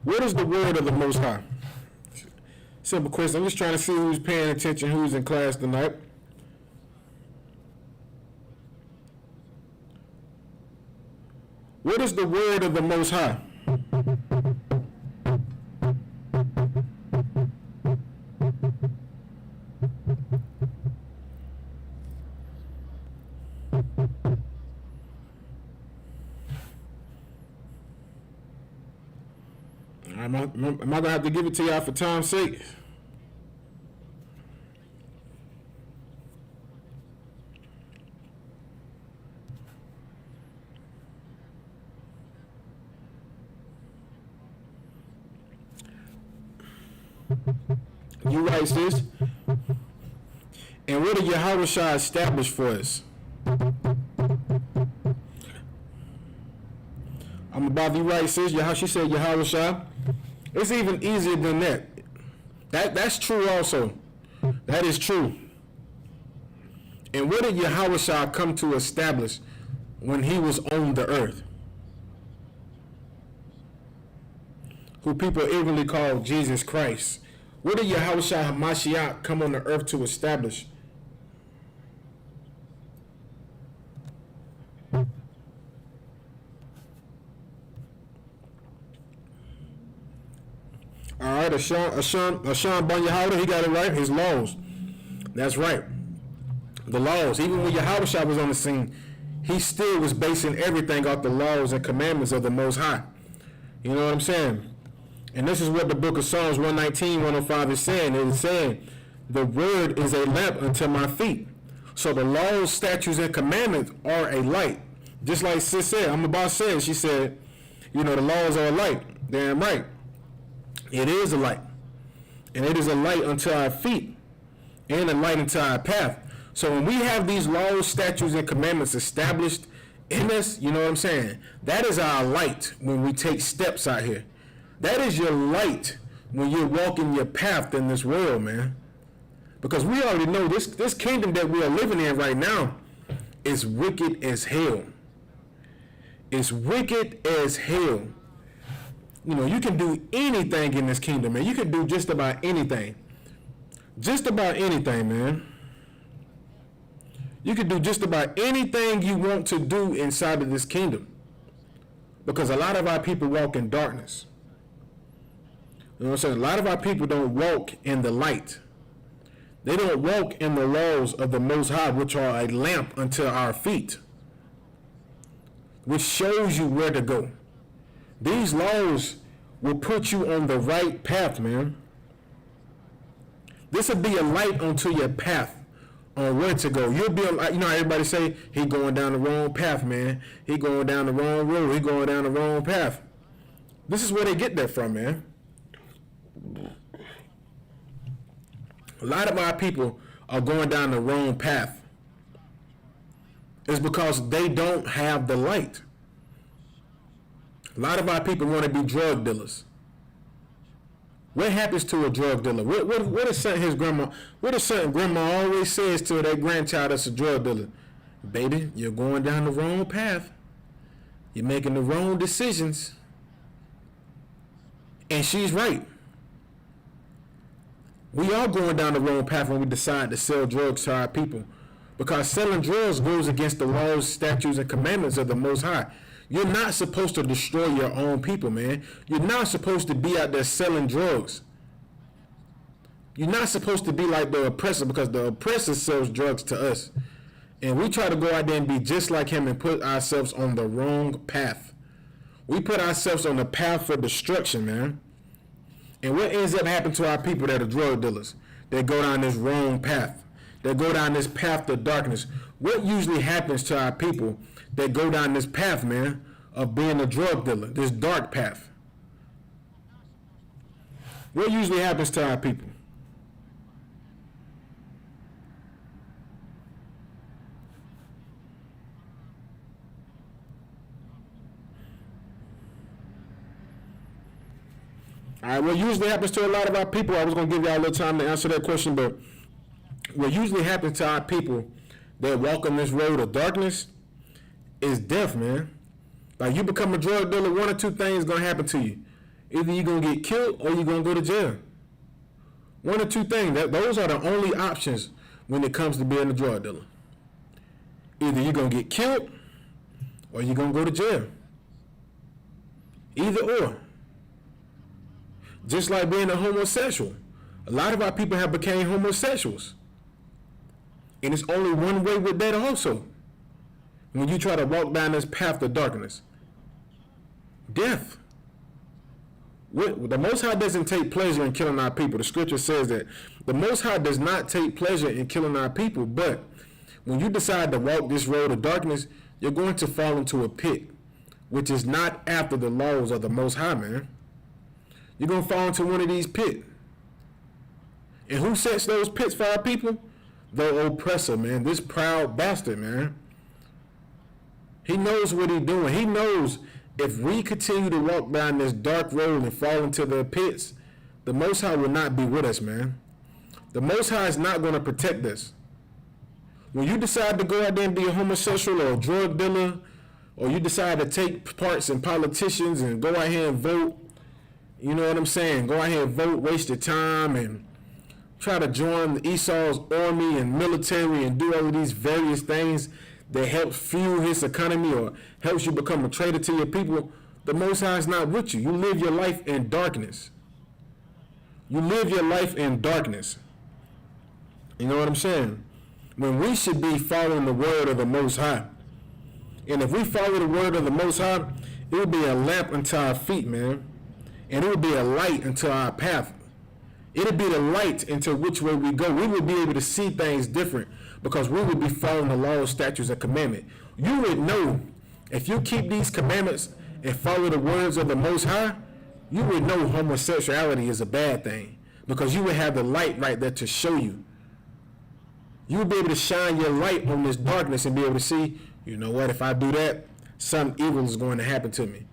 What is the word of the Most High? Simple question. I'm just trying to see who's paying attention, who's in class tonight. What is the word of the Most High? Am I going to have to give it to y'all for time's sake? You right, sis? And what did Yahushua establish for us? I'm about to be right, sis. She said Yahushua. It's even easier than that. That's true also. That is true. And what did Yahushua come to establish when He was on the earth? Who people ignorantly call Jesus Christ. What did Yahushua HaMashiach come on the earth to establish? All right, Ashan Ben Yehuda, he got it right. His laws. That's right. The laws. Even when Yahushua was on the scene, he still was basing everything off the laws and commandments of the Most High. You know what I'm saying? And this is what the book of Psalms 119, 105 is saying. It is saying, the word is a lamp unto my feet. So the laws, statutes, and commandments are a light. Just like sis said, I'm about to say it. She said, you know, the laws are a light. Damn right. It is a light. And it is a light unto our feet and a light unto our path. So when we have these laws, statutes, and commandments established in us, you know what I'm saying? That is our light when we take steps out here. That is your light when you're walking your path in this world, man. Because we already know this kingdom that we are living in right now is wicked as hell. is wicked as hell. You know, you can do anything in this kingdom, man. You can do just about anything. Just about anything, man. You can do just about anything you want to do inside of this kingdom. Because a lot of our people walk in darkness. You know what I'm saying? A lot of our people don't walk in the light. They don't walk in the laws of the Most High, which are a lamp unto our feet, which shows you where to go. These laws will put you on the right path, man. This will be a light onto your path on where to go. You'll be, you know, everybody say he going down the wrong path, man. He going down the wrong road. He going down the wrong path. This is where they get that from, man. A lot of our people are going down the wrong path. It's because they don't have the light. A lot of our people want to be drug dealers. What happens to a drug dealer? What is something his grandma? What is something grandma always says to their grandchild that's a drug dealer? Baby, you're going down the wrong path. You're making the wrong decisions. And she's right. We are going down the wrong path when we decide to sell drugs to our people. Because selling drugs goes against the laws, statutes, and commandments of the Most High. You're not supposed to destroy your own people, man. You're not supposed to be out there selling drugs. You're not supposed to be like the oppressor, because the oppressor sells drugs to us. And we try to go out there and be just like him and put ourselves on the wrong path. We put ourselves on the path for destruction, man. And what ends up happening to our people that are drug dealers? They go down this wrong path. They go down this path to darkness. What usually happens to our people that go down this path, man, of being a drug dealer, this dark path? What usually happens to our people? All right, what usually happens to a lot of our people, I was going to give y'all a little time to answer that question, but what usually happens to our people that walk on this road of darkness is death, man. Like, you become a drug dealer, one or two things going to happen to you. Either you're going to get killed or you're going to go to jail. One or two things. Those are the only options when it comes to being a drug dealer. Either you're going to get killed or you're going to go to jail. Either or. Just like being a homosexual. A lot of our people have become homosexuals. And it's only one way with that also. When you try to walk down this path of darkness. Death. The Most High doesn't take pleasure in killing our people. The scripture says that the Most High does not take pleasure in killing our people. But when you decide to walk this road of darkness, you're going to fall into a pit, which is not after the laws of the Most High, man. You're going to fall into one of these pits. And who sets those pits for our people? The oppressor, man. This proud bastard, man. He knows what he's doing. He knows if we continue to walk down this dark road and fall into the pits, the Most High will not be with us, man. The Most High is not going to protect us. When you decide to go out there and be a homosexual or a drug dealer, or you decide to take parts in politicians and go out here and vote, you know what I'm saying? Go out here and vote, waste your time, and try to join the Esau's army and military and do all of these various things that help fuel his economy or helps you become a traitor to your people. The Most High is not with you. You live your life in darkness. You live your life in darkness. You know what I'm saying? When we should be following the word of the Most High. And if we follow the word of the Most High, it will be a lamp unto our feet, man. And it will be a light unto our path. It'll be the light into which way we go. We will be able to see things different because we will be following the laws, statutes, and commandments. You would know if you keep these commandments and follow the words of the Most High, you would know homosexuality is a bad thing because you would have the light right there to show you. You would be able to shine your light on this darkness and be able to see, you know what, if I do that, something evil is going to happen to me.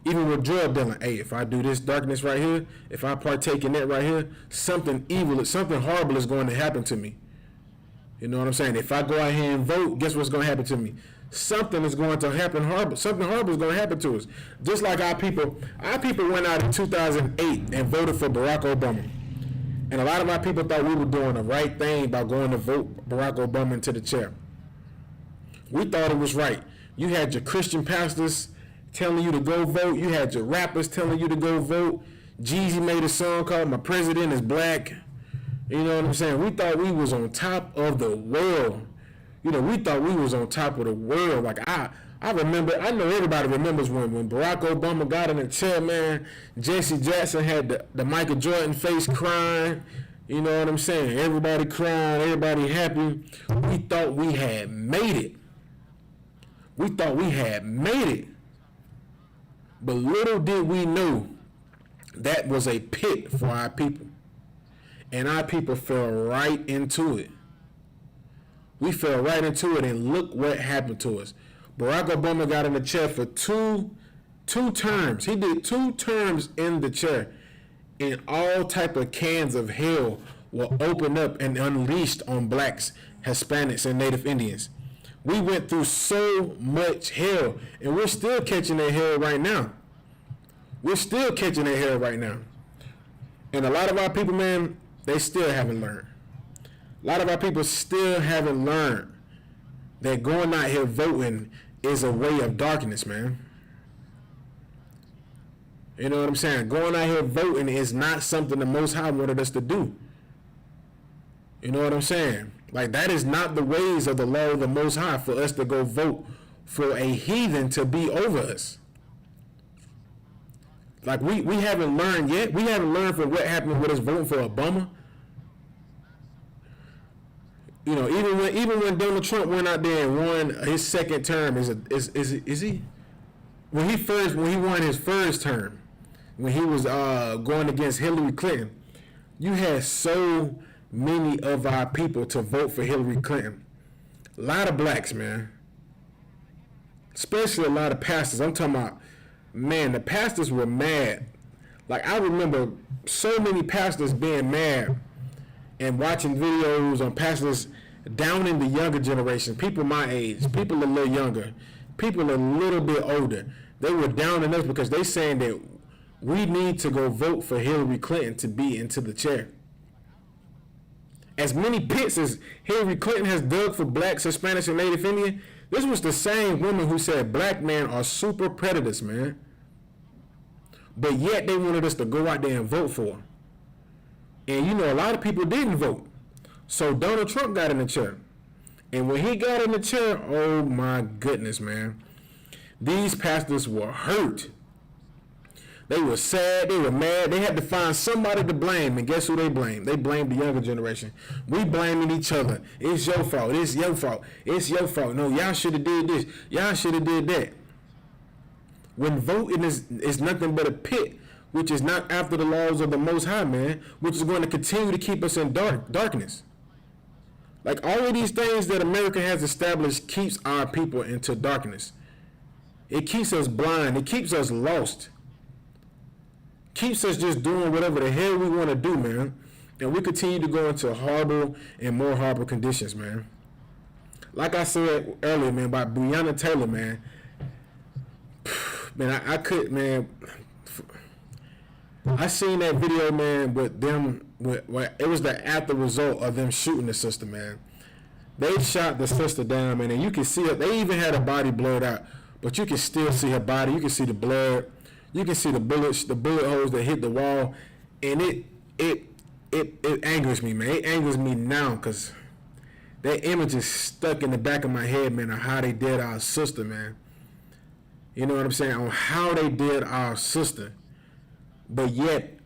Even with drug dealing, hey, if I do this darkness right here, if I partake in that right here, something evil, something horrible is going to happen to me. You know what I'm saying? If I go out here and vote, guess what's going to happen to me? something is going to happen horrible. Something horrible is going to happen to us. Just like our people went out in 2008 and voted for Barack Obama. And a lot of our people thought we were doing the right thing by going to vote Barack Obama into the chair. We thought it was right. You had your Christian pastors telling you to go vote. You had your rappers telling you to go vote. Jeezy made a song called "My President is Black." You know what I'm saying? We thought we was on top of the world. You know, we thought we was on top of the world. Like I remember, I know everybody remembers when Barack Obama got in the chair, man. Jesse Jackson had the Michael Jordan face crying. You know what I'm saying? Everybody crying, everybody happy. We thought we had made it. We thought we had made it. But little did we know that was a pit for our people. And our people fell right into it. We fell right into it, and look what happened to us. Barack Obama got in the chair for two terms. He did 2 terms in the chair, and all type of cans of hell were opened up and unleashed on blacks, Hispanics, and Native Indians. We went through so much hell, and we're still catching that hell right now. We're still catching that hell right now. And a lot of our people, man, they still haven't learned. A lot of our people still haven't learned that going out here voting is a way of darkness, man. You know what I'm saying? Going out here voting is not something the Most High wanted us to do. You know what I'm saying? Like, that is not the ways of the law of the Most High for us to go vote for a heathen to be over us. Like, we haven't learned yet. We haven't learned from what happened with us voting for Obama. You know, even when Donald Trump went out there and won his second term, is he? When he won his first term, when he was going against Hillary Clinton, you had so many of our people to vote for Hillary Clinton. A lot of blacks, man. Especially a lot of pastors. I'm talking about, man, the pastors were mad. Like, I remember so many pastors being mad and watching videos on pastors down in the younger generation, people my age, people a little younger, people a little bit older. They were down in us because they saying that we need to go vote for Hillary Clinton to be into the chair. As many pits as Hillary Clinton has dug for blacks, Hispanics, and Native Indian, this was the same woman who said black men are super predators, man. But yet they wanted us to go out there and vote for her. And you know, a lot of people didn't vote. So Donald Trump got in the chair. And when he got in the chair, oh my goodness, man. These pastors were hurt. They were sad, they were mad, they had to find somebody to blame, and guess who they blamed? They blamed the younger generation. We blaming each other. It's your fault, it's your fault, it's your fault. No, y'all should have did this, y'all should have did that. When voting is nothing but a pit, which is not after the laws of the Most High, man, which is going to continue to keep us in darkness. Like, all of these things that America has established keeps our people into darkness. It keeps us blind, it keeps us lost. Keeps us just doing whatever the hell we want to do, man. And we continue to go into horrible and more horrible conditions, man. Like I said earlier, man, by Breonna Taylor, man. Man, I could, man. I seen that video, man, with them. It was the after result of them shooting the sister, man. They shot the sister down, man, and you can see it. They even had her body blurred out, but you can still see her body. You can see the blood. You can see the bullets, the bullet holes that hit the wall, and it angers me, man. It angers me now because that image is stuck in the back of my head, man, of how they did our sister, man. You know what I'm saying? On how they did our sister, but yet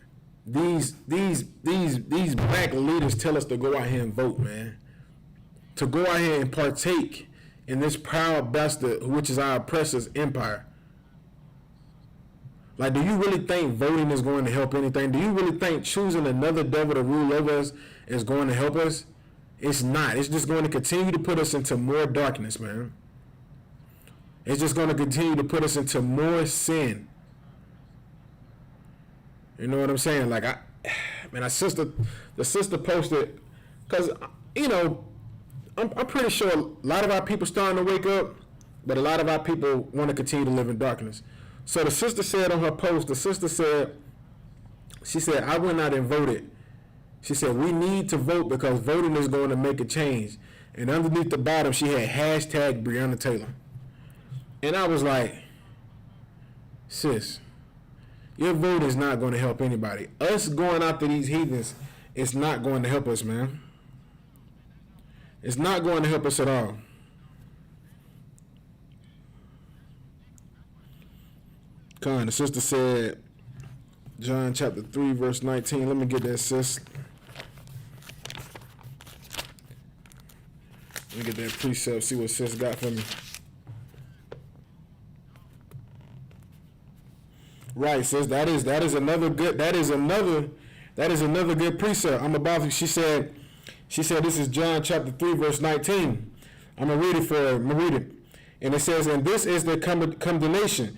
these black leaders tell us to go out here and vote, man. To go out here and partake in this proud bastard, which is our oppressor's empire. Like, do you really think voting is going to help anything? Do you really think choosing another devil to rule over us is going to help us? It's not. It's just going to continue to put us into more darkness, man. It's just going to continue to put us into more sin. You know what I'm saying? Like, the sister posted, because, you know, I'm pretty sure a lot of our people starting to wake up. But a lot of our people want to continue to live in darkness. So the sister said on her post, she said, I went out and voted. She said, we need to vote because voting is going to make a change. And underneath the bottom, she had hashtag Breonna Taylor. And I was like, sis, your vote is not going to help anybody. Us going after these heathens is not going to help us, man. It's not going to help us at all. The sister said, John chapter 3, verse 19. Let me get that, sis. Let me get that precept, see what sis got for me. Right, sis, that is another good good precept. I'm about to, she said this is John chapter 3, verse 19. I'm gonna read it for her. I'm gonna read it. And it says, and this is the condemnation,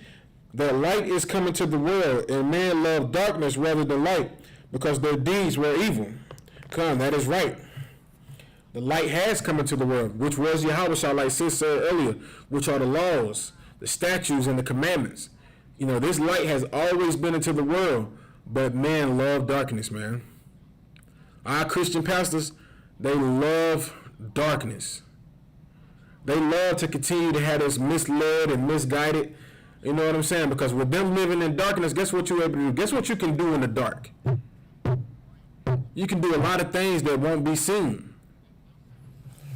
that light is coming to the world, and men love darkness rather than light, because their deeds were evil. That is right. The light has come into the world, which was Yahweh, like sis said earlier, which are the laws, the statutes, and the commandments. You know, this light has always been into the world, but men love darkness, man. Our Christian pastors, they love darkness. They love to continue to have us misled and misguided. You know what I'm saying? Because with them living in darkness, guess what you're able to do? Guess what you can do in the dark? You can do a lot of things that won't be seen.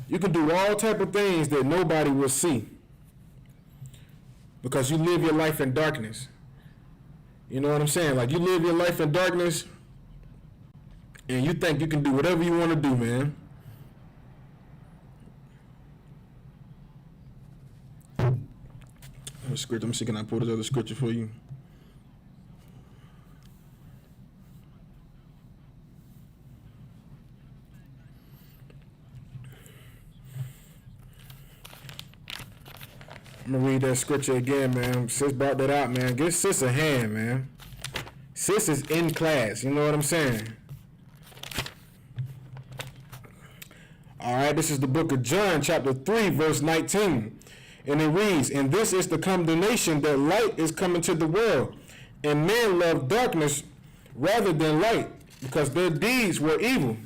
You can do all type of things that nobody will see. Because you live your life in darkness. You know what I'm saying? Like, you live your life in darkness and you think you can do whatever you want to do, man. Let me see, can I pull this other scripture for you? I'm gonna read that scripture again, man. Sis brought that out, man. Give sis a hand, man. Sis is in class, you know what I'm saying? Alright, this is the book of John, chapter 3, verse 19. And it reads, and this is the condemnation, that light is coming to the world, and men love darkness rather than light, because their deeds were evil.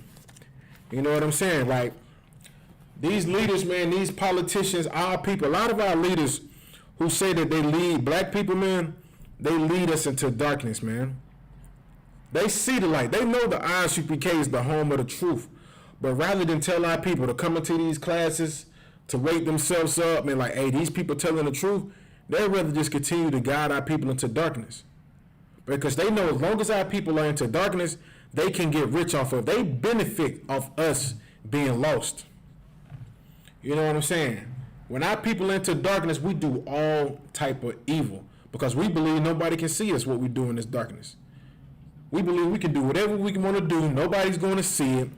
You know what I'm saying? Like, these leaders, man, these politicians, our people, a lot of our leaders who say that they lead black people, man, they lead us into darkness, man. They see the light. They know the Isupk is the home of the truth. But rather than tell our people to come into these classes, to wake themselves up and like, hey, these people telling the truth, they'd rather just continue to guide our people into darkness. Because they know as long as our people are into darkness, they can get rich off of. They benefit off us being lost. You know what I'm saying? When our people enter darkness, we do all type of evil because we believe nobody can see us what we do in this darkness. We believe we can do whatever we want to do. Nobody's going to see it.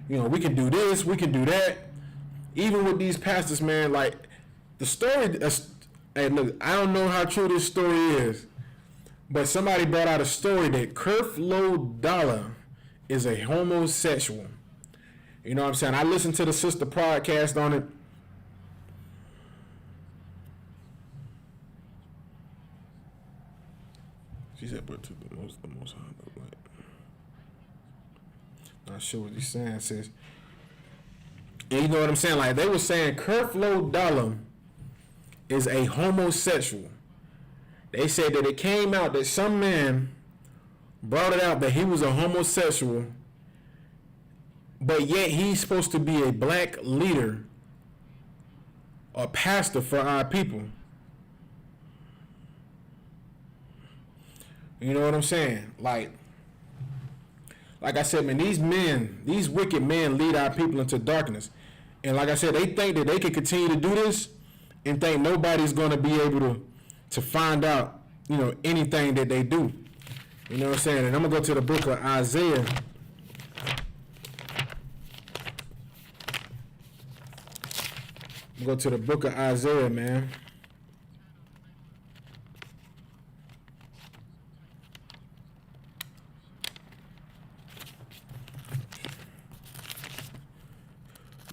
You know, we can do this, we can do that. Even with these pastors, man, like the story, hey, look, I don't know how true this story is, but somebody brought out a story that Creflo Dollar is a homosexual. You know what I'm saying? I listened to the sister podcast on it. She said, but to the most high. Not sure what he's saying, sis. And you know what I'm saying? Like, they were saying Creflo Dollar is a homosexual. They said that it came out that some man brought it out that he was a homosexual, but yet he's supposed to be a black leader or pastor for our people. You know what I'm saying? Like I said, man, these wicked men lead our people into darkness. And like I said, they think that they can continue to do this and think nobody's going to be able to find out, you know, anything that they do. You know what I'm saying? And I'm going to go to the book of Isaiah. Go to the book of Isaiah, man.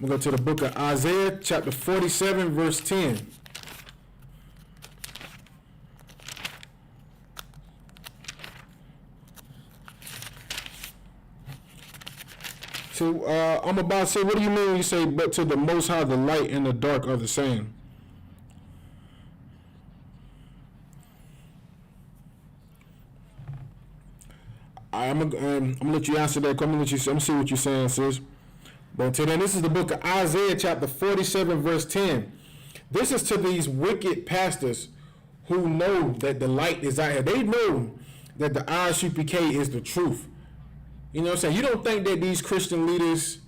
We'll go to the book of Isaiah, chapter 47, verse 10. So I'm about to say, what do you mean when you say, but to the Most High, the light and the dark are the same? I'm gonna let you answer that. I'm gonna see what you're saying, sis. But until then, this is the book of Isaiah, chapter 47, verse 10. This is to these wicked pastors who know that the light is out here. They know that the Isupk is the truth. You know what I'm saying? You don't think that these Christian leaders,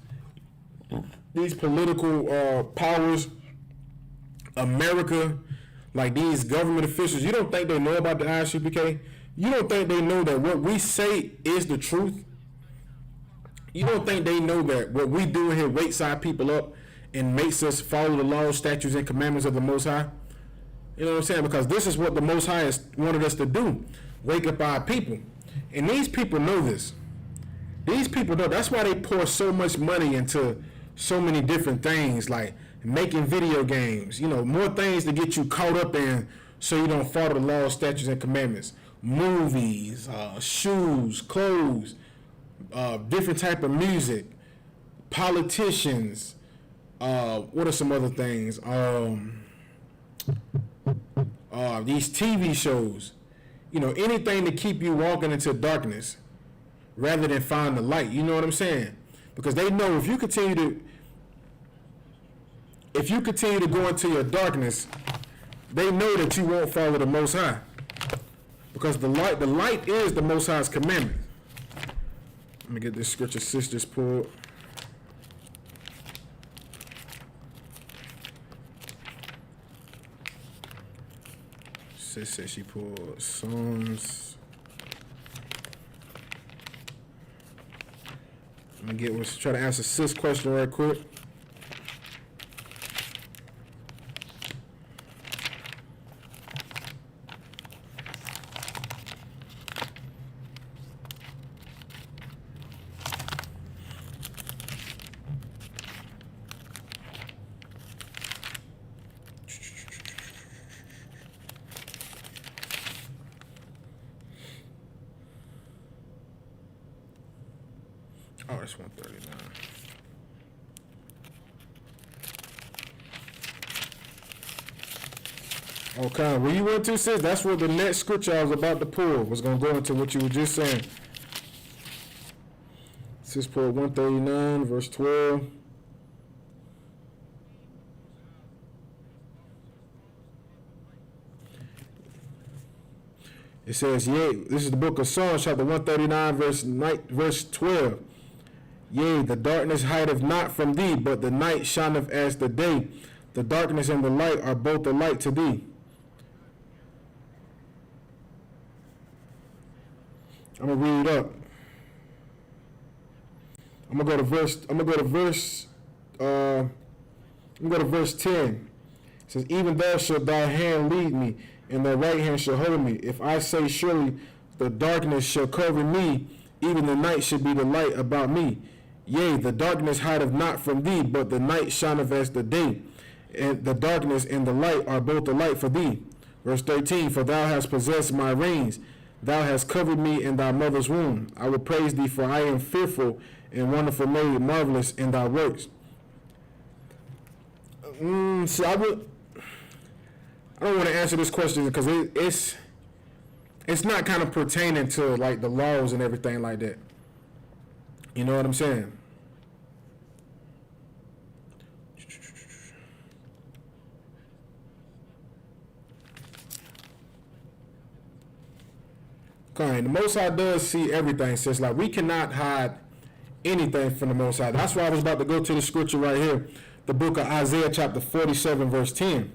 these political powers, America, like these government officials, you don't think they know about the Isupk? You don't think they know that what we say is the truth? You don't think they know that what we do here wakes our people up and makes us follow the laws, statutes, and commandments of the Most High? You know what I'm saying? Because this is what the Most High has wanted us to do. Wake up our people. And these people know this. These people know. That's why they pour so much money into so many different things, like making video games. You know, more things to get you caught up in so you don't follow the laws, statutes, and commandments. Movies, shoes, clothes, different type of music, politicians. What are some other things? These TV shows. You know, anything to keep you walking into darkness rather than find the light. You know what I'm saying? Because they know if you continue to go into your darkness, they know that you won't follow the Most High. Because the light is the Most High's commandment. Let me get this scripture sisters pulled. Sis said she pulled Psalms. Try to answer sis question right quick. Oh, it's 139. Okay, where you went to, sis? That's what the next scripture I was about to pull was going to go into what you were just saying. Sis pulled 139, verse 12. It says, yea, this is the book of Psalms, chapter 139, verse 12. Yea, the darkness hideth not from thee, but the night shineth as the day. The darkness and the light are both alike to thee. I'm gonna read it up. I'm gonna go to verse 10. It says, even thou shalt thy hand lead me, and thy right hand shall hold me. If I say, surely the darkness shall cover me, even the night shall be the light about me. Yea, the darkness hideth not from thee, but the night shineth as the day. And the darkness and the light are both alike for thee. Verse 13, for thou hast possessed my reins. Thou hast covered me in thy mother's womb. I will praise thee, for I am fearful and wonderful made, marvelous in thy works. See, I don't want to answer this question because it's not kind of pertaining to like the laws and everything like that. You know what I'm saying? Okay, the Most High does see everything, sis. Like, we cannot hide anything from the Most High. That's why I was about to go to the scripture right here, the book of Isaiah, chapter 47, verse 10.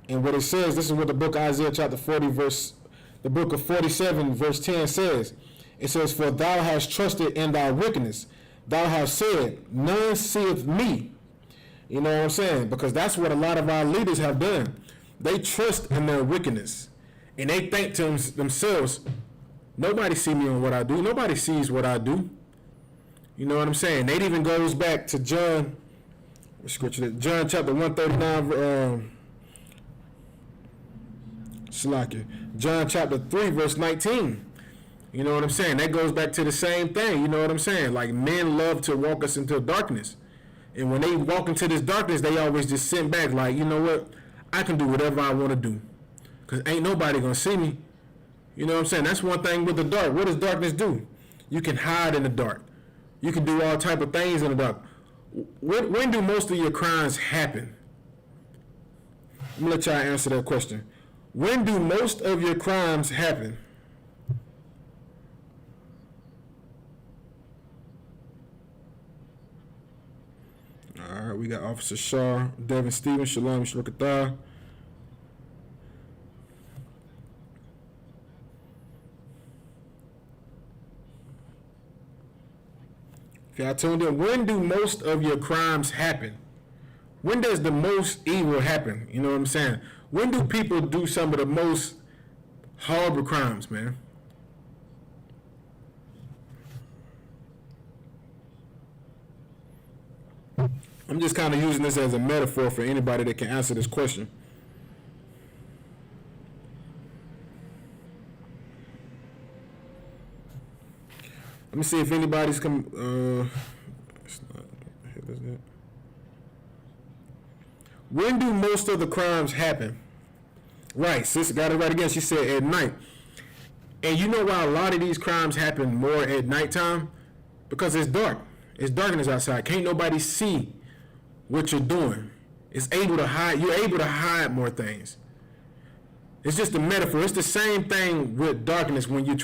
And what it says, this is what the book of Isaiah, chapter 47, verse 10 says. It says, for thou hast trusted in thy wickedness. Thou hast said, none seeth me. You know what I'm saying? Because that's what a lot of our leaders have done. They trust in their wickedness. And they think to themselves, nobody see me on what I do. Nobody sees what I do. You know what I'm saying? It even goes back to John chapter 139, John chapter 3, verse 19. You know what I'm saying? That goes back to the same thing. You know what I'm saying? Like, men love to walk us into darkness. And when they walk into this darkness, they always just sit back like, you know what? I can do whatever I want to do. Because ain't nobody going to see me. You know what I'm saying? That's one thing with the dark. What does darkness do? You can hide in the dark. You can do all type of things in the dark. When do most of your crimes happen? I'm going to let y'all answer that question. When do most of your crimes happen? All right, we got Officer Shaw, Devin Stevens, Shalom Shlukatah. If y'all tuned in, when do most of your crimes happen? When does the most evil happen? You know what I'm saying? When do people do some of the most horrible crimes, man? I'm just kind of using this as a metaphor for anybody that can answer this question. Let me see if anybody's come. It's not. Is it? When do most of the crimes happen? Right, sis got it right again. She said at night. And you know why a lot of these crimes happen more at nighttime? Because it's dark. It's darkness outside. Can't nobody see what you're doing. It's able to hide. You're able to hide more things. It's just a metaphor. It's the same thing with darkness when you're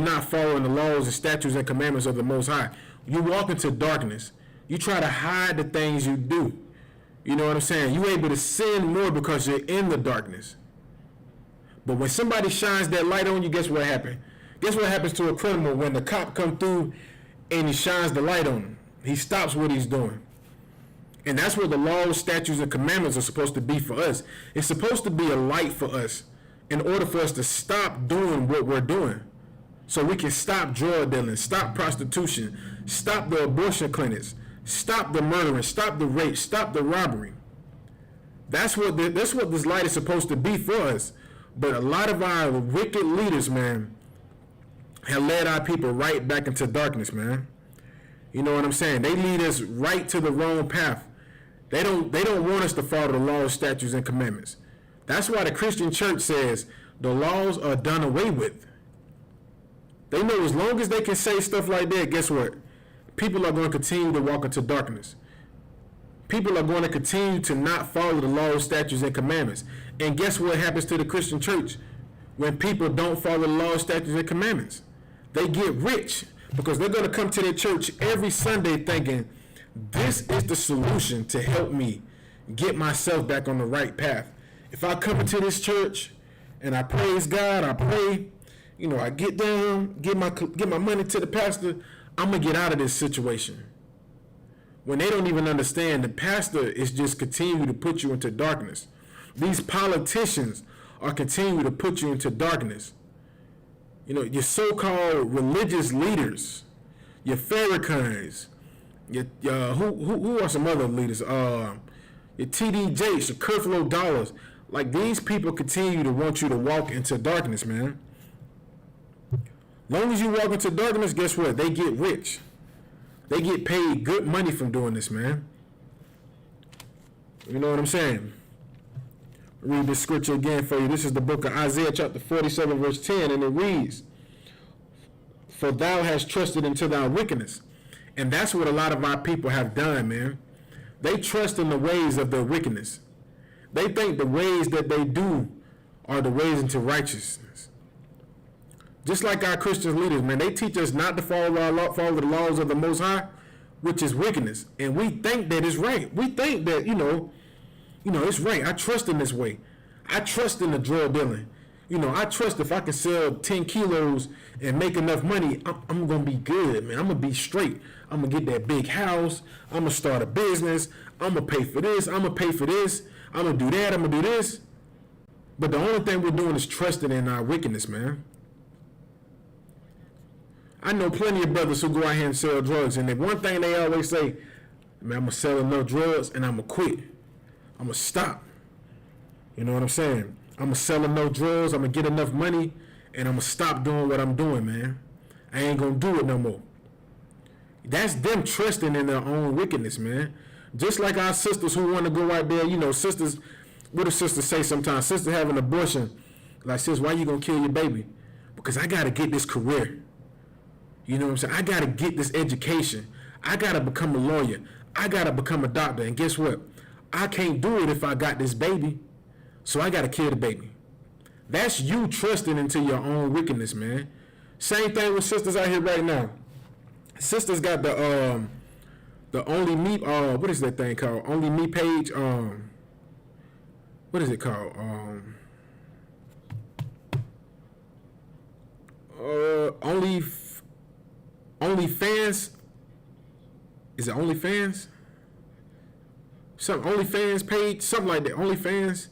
not following the laws and statutes and commandments of the Most High. You walk into darkness. You try to hide the things you do. You know what I'm saying? You're able to sin more because you're in the darkness. But when somebody shines that light on you, guess what happens? Guess what happens to a criminal when the cop come through and he shines the light on him? He stops what he's doing. And that's what the laws, statutes, and commandments are supposed to be for us. It's supposed to be a light for us in order for us to stop doing what we're doing. So we can stop drug dealing, stop prostitution, stop the abortion clinics, stop the murdering, stop the rape, stop the robbery. That's what this light is supposed to be for us. But a lot of our wicked leaders, man, have led our people right back into darkness, man. You know what I'm saying? They lead us right to the wrong path. They don't want us to follow the laws, statutes, and commandments. That's why the Christian church says the laws are done away with. They know as long as they can say stuff like that, guess what? People are going to continue to walk into darkness. People are going to continue to not follow the laws, statutes, and commandments. And guess what happens to the Christian church when people don't follow the laws, statutes, and commandments? They get rich because they're going to come to their church every Sunday thinking, this is the solution to help me get myself back on the right path. If I come into this church and I praise God, I pray, I get down, give my money to the pastor, I'm going to get out of this situation. When they don't even understand, the pastor is just continuing to put you into darkness. These politicians are continuing to put you into darkness. Your so-called religious leaders, your Farrakhan's, who are some other leaders? Your TD Jakes, your Creflo Dollars. Like, these people continue to want you to walk into darkness, man. Long as you walk into darkness, guess what? They get rich. They get paid good money from doing this, man. You know what I'm saying? Read this scripture again for you. This is the book of Isaiah chapter 47 verse 10, and it reads, "For thou hast trusted into thy wickedness." And that's what a lot of our people have done, man. They trust in the ways of their wickedness. They think the ways that they do are the ways into righteousness. Just like our Christian leaders, man, they teach us not to follow the laws of the Most High, which is wickedness. And we think that it's right. We think that, it's right. I trust in this way. I trust in the drug dealing. I trust if I can sell 10 kilos and make enough money, I'm going to be good, man. I'm going to be straight. I'm going to get that big house. I'm going to start a business. I'm going to pay for this. I'm going to pay for this. I'm going to do that. I'm going to do this. But the only thing we're doing is trusting in our wickedness, man. I know plenty of brothers who go out here and sell drugs, and the one thing they always say, man, I'm going to sell enough drugs and I'm going to quit. I'm going to stop. You know what I'm saying? I'm going to sell enough drugs, I'm going to get enough money, and I'm gonna stop doing what I'm doing, man. I ain't gonna do it no more. That's them trusting in their own wickedness, man. Just like our sisters who want to go out there, you know, sisters, what do sisters say sometimes? Sisters have an abortion. Like, sis, why you gonna kill your baby? Because I gotta get this career. You know what I'm saying? I gotta get this education. I gotta become a lawyer. I gotta become a doctor. And guess what? I can't do it if I got this baby. So I gotta kill the baby. That's you trusting into your own wickedness, man. Same thing with sisters out here right now. Sisters got the Only Me, what is that thing called? Only Me page, what is it called? OnlyFans. Is it OnlyFans? Some OnlyFans page, something like that. OnlyFans.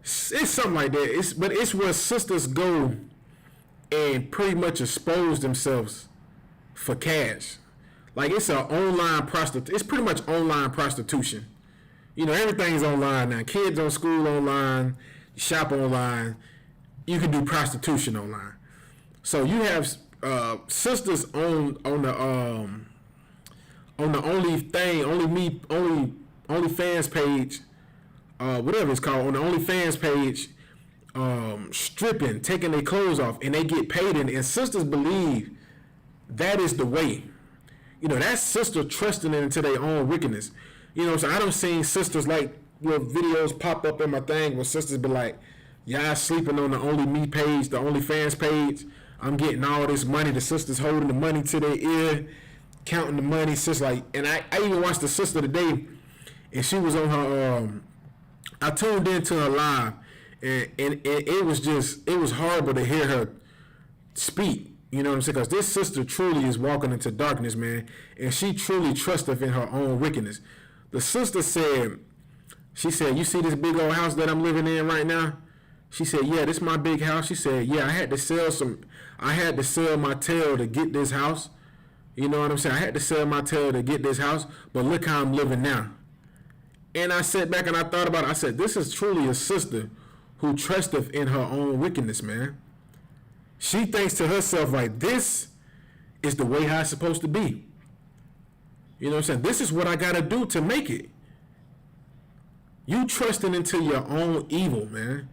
It's something like that. But it's where sisters go and pretty much expose themselves for cash. Like, it's an online prostitution. It's pretty much online prostitution. You know, everything's online now. Kids on school online, shop online. You can do prostitution online. So you have sisters on the OnlyFans page, whatever it's called, on the OnlyFans page, stripping, taking their clothes off, and they get paid. And sisters believe that is the way. You know, that's sister trusting into their own wickedness. You know, so I don't see sisters like, videos pop up in my thing where sisters be like, y'all sleeping on the Only Me page, the OnlyFans page. I'm getting all this money. The sisters holding the money to their ear, counting the money. Sis, like, and I even watched the sister today, and she was on her. I tuned into her live, and it was horrible to hear her speak. You know what I'm saying? Because this sister truly is walking into darkness, man, and she truly trusteth in her own wickedness. The sister said, she said, you see this big old house that I'm living in right now? She said, yeah, this is my big house. She said, yeah, I had to sell my tail to get this house. You know what I'm saying? I had to sell my tail to get this house, but look how I'm living now. And I sat back and I thought about it. I said, this is truly a sister who trusteth in her own wickedness, man. She thinks to herself, like, this is the way how it's supposed to be. You know what I'm saying? This is what I got to do to make it. You trusting into your own evil, man.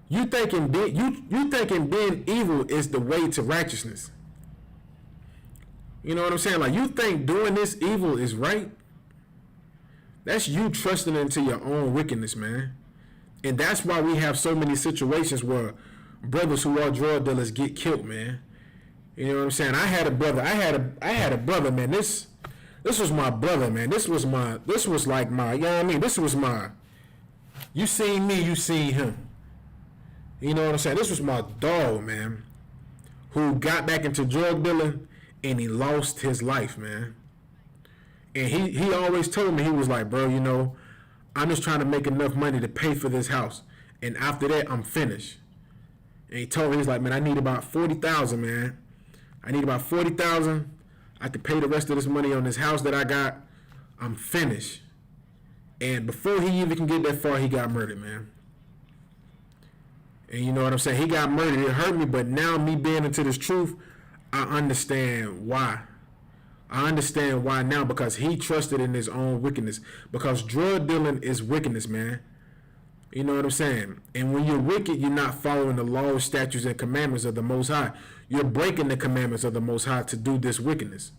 You thinking being evil is the way to righteousness. You know what I'm saying? Like, you think doing this evil is right? That's you trusting into your own wickedness, man. And that's why we have so many situations where brothers who are drug dealers get killed, man. You know what I'm saying? I had a brother, man. This was my brother, man. This was like my, you know what I mean? This was my, you seen me, you seen him. You know what I'm saying? This was my dog, man, who got back into drug dealing and he lost his life, man. And he always told me, he was like, bro, you know, I'm just trying to make enough money to pay for this house. And after that, I'm finished. And he told me, he's like, man, I need about 40,000, man. I need about 40,000. I can pay the rest of this money on this house that I got. I'm finished. And before he even can get that far, he got murdered, man. And you know what I'm saying? He got murdered. It hurt me, but now me being into this truth, I understand why. I understand why now, because he trusted in his own wickedness. Because drug dealing is wickedness, man. You know what I'm saying? And when you're wicked, you're not following the laws, statutes, and commandments of the Most High. You're breaking the commandments of the Most High to do this wickedness.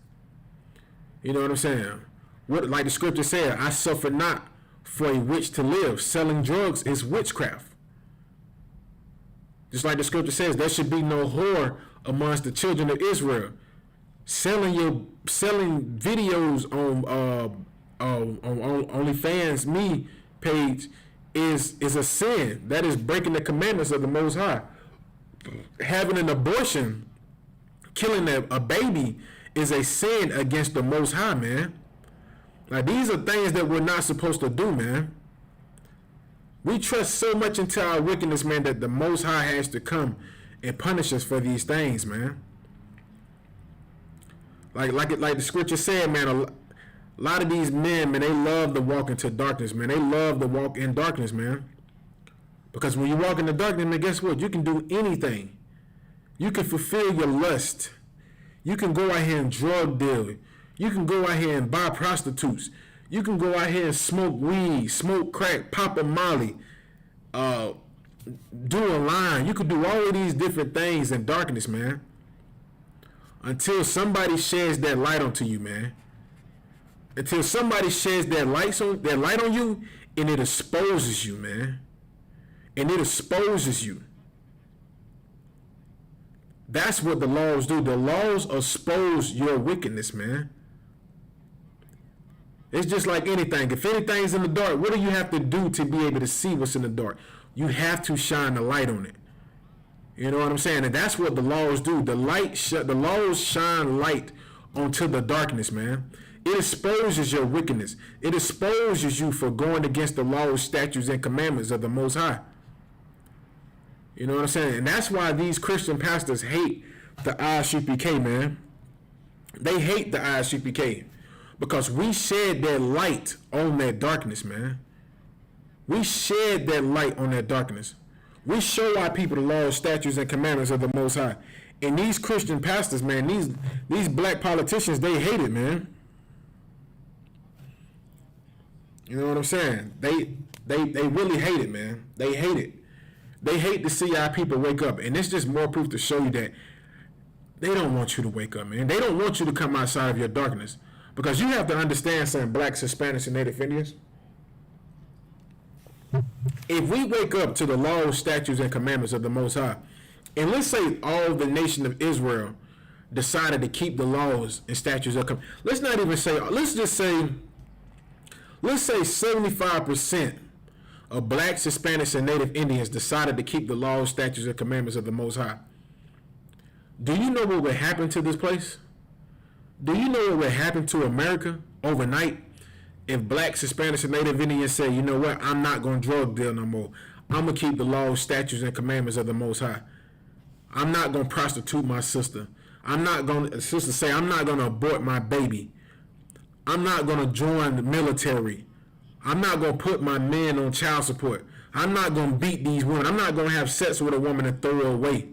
You know what I'm saying? What, like the scripture said, I suffer not for a witch to live. Selling drugs is witchcraft. Just like the scripture says, there should be no whore amongst the children of Israel. Selling videos on OnlyFans me page is a sin. That is breaking the commandments of the Most High. Having an abortion, killing a baby, is a sin against the Most High, man. Like, these are things that we're not supposed to do, man. We trust so much into our wickedness, man, that the Most High has to come and punish us for these things, man. Like the scripture said, man, a lot of these men, man, they love to walk into darkness, man. They love to walk in darkness, man. Because when you walk in the darkness, man, guess what? You can do anything. You can fulfill your lust. You can go out here and drug deal. You can go out here and buy prostitutes. You can go out here and smoke weed, smoke crack, pop a molly, do a line. You can do all of these different things in darkness, man. Until somebody sheds that light onto you, man. Until somebody sheds that light on you, and it exposes you, man. And it exposes you. That's what the laws do. The laws expose your wickedness, man. It's just like anything. If anything's in the dark, what do you have to do to be able to see what's in the dark? You have to shine the light on it. You know what I'm saying? And that's what the laws do. The laws shine light onto the darkness, man. It exposes your wickedness. It exposes you for going against the laws, statutes, and commandments of the Most High. You know what I'm saying? And that's why these Christian pastors hate the Isupk, man. They hate the Isupk because we shed that light on that darkness, man. We shed that light on that darkness. We show our people the laws, statutes, and commandments of the Most High. And these Christian pastors, man, these black politicians, they hate it, man. You know what I'm saying? They really hate it, man. They hate it. They hate to see our people wake up. And it's just more proof to show you that they don't want you to wake up, man. They don't want you to come outside of your darkness. Because you have to understand something, blacks, Hispanics, and Native Indians. If we wake up to the laws, statutes, and commandments of the Most High, and let's say all the nation of Israel decided to keep the laws and statutes of commandments. Let's say 75% of blacks, Hispanics, and Native Indians decided to keep the laws, statutes, and commandments of the Most High. Do you know what would happen to this place? Do you know what would happen to America overnight if blacks, Hispanics, and Native Indians say, you know what, I'm not going to drug deal no more. I'm going to keep the laws, statutes, and commandments of the Most High. I'm not going to prostitute my sister. I'm not going to abort my baby. I'm not going to join the military. I'm not going to put my men on child support. I'm not going to beat these women. I'm not going to have sex with a woman and throw her away.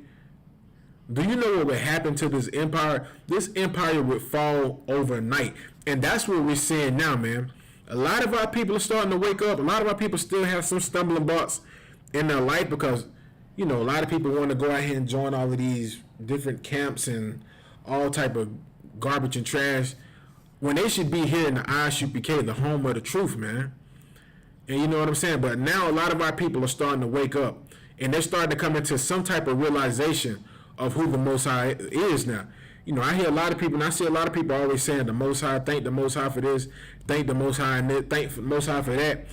Do you know what would happen to this empire? This empire would fall overnight. And that's what we're seeing now, man. A lot of our people are starting to wake up. A lot of our people still have some stumbling blocks in their life because, you know, a lot of people want to go out here and join all of these different camps and all type of garbage and trash when they should be here in the Isupk, the home of the truth, man. And you know what I'm saying? But now a lot of our people are starting to wake up and they're starting to come into some type of realization of who the Most High is now. You know, I hear a lot of people, and I see a lot of people always saying the Most High, thank the Most High for this, thank the Most High, and thank the Most High for that.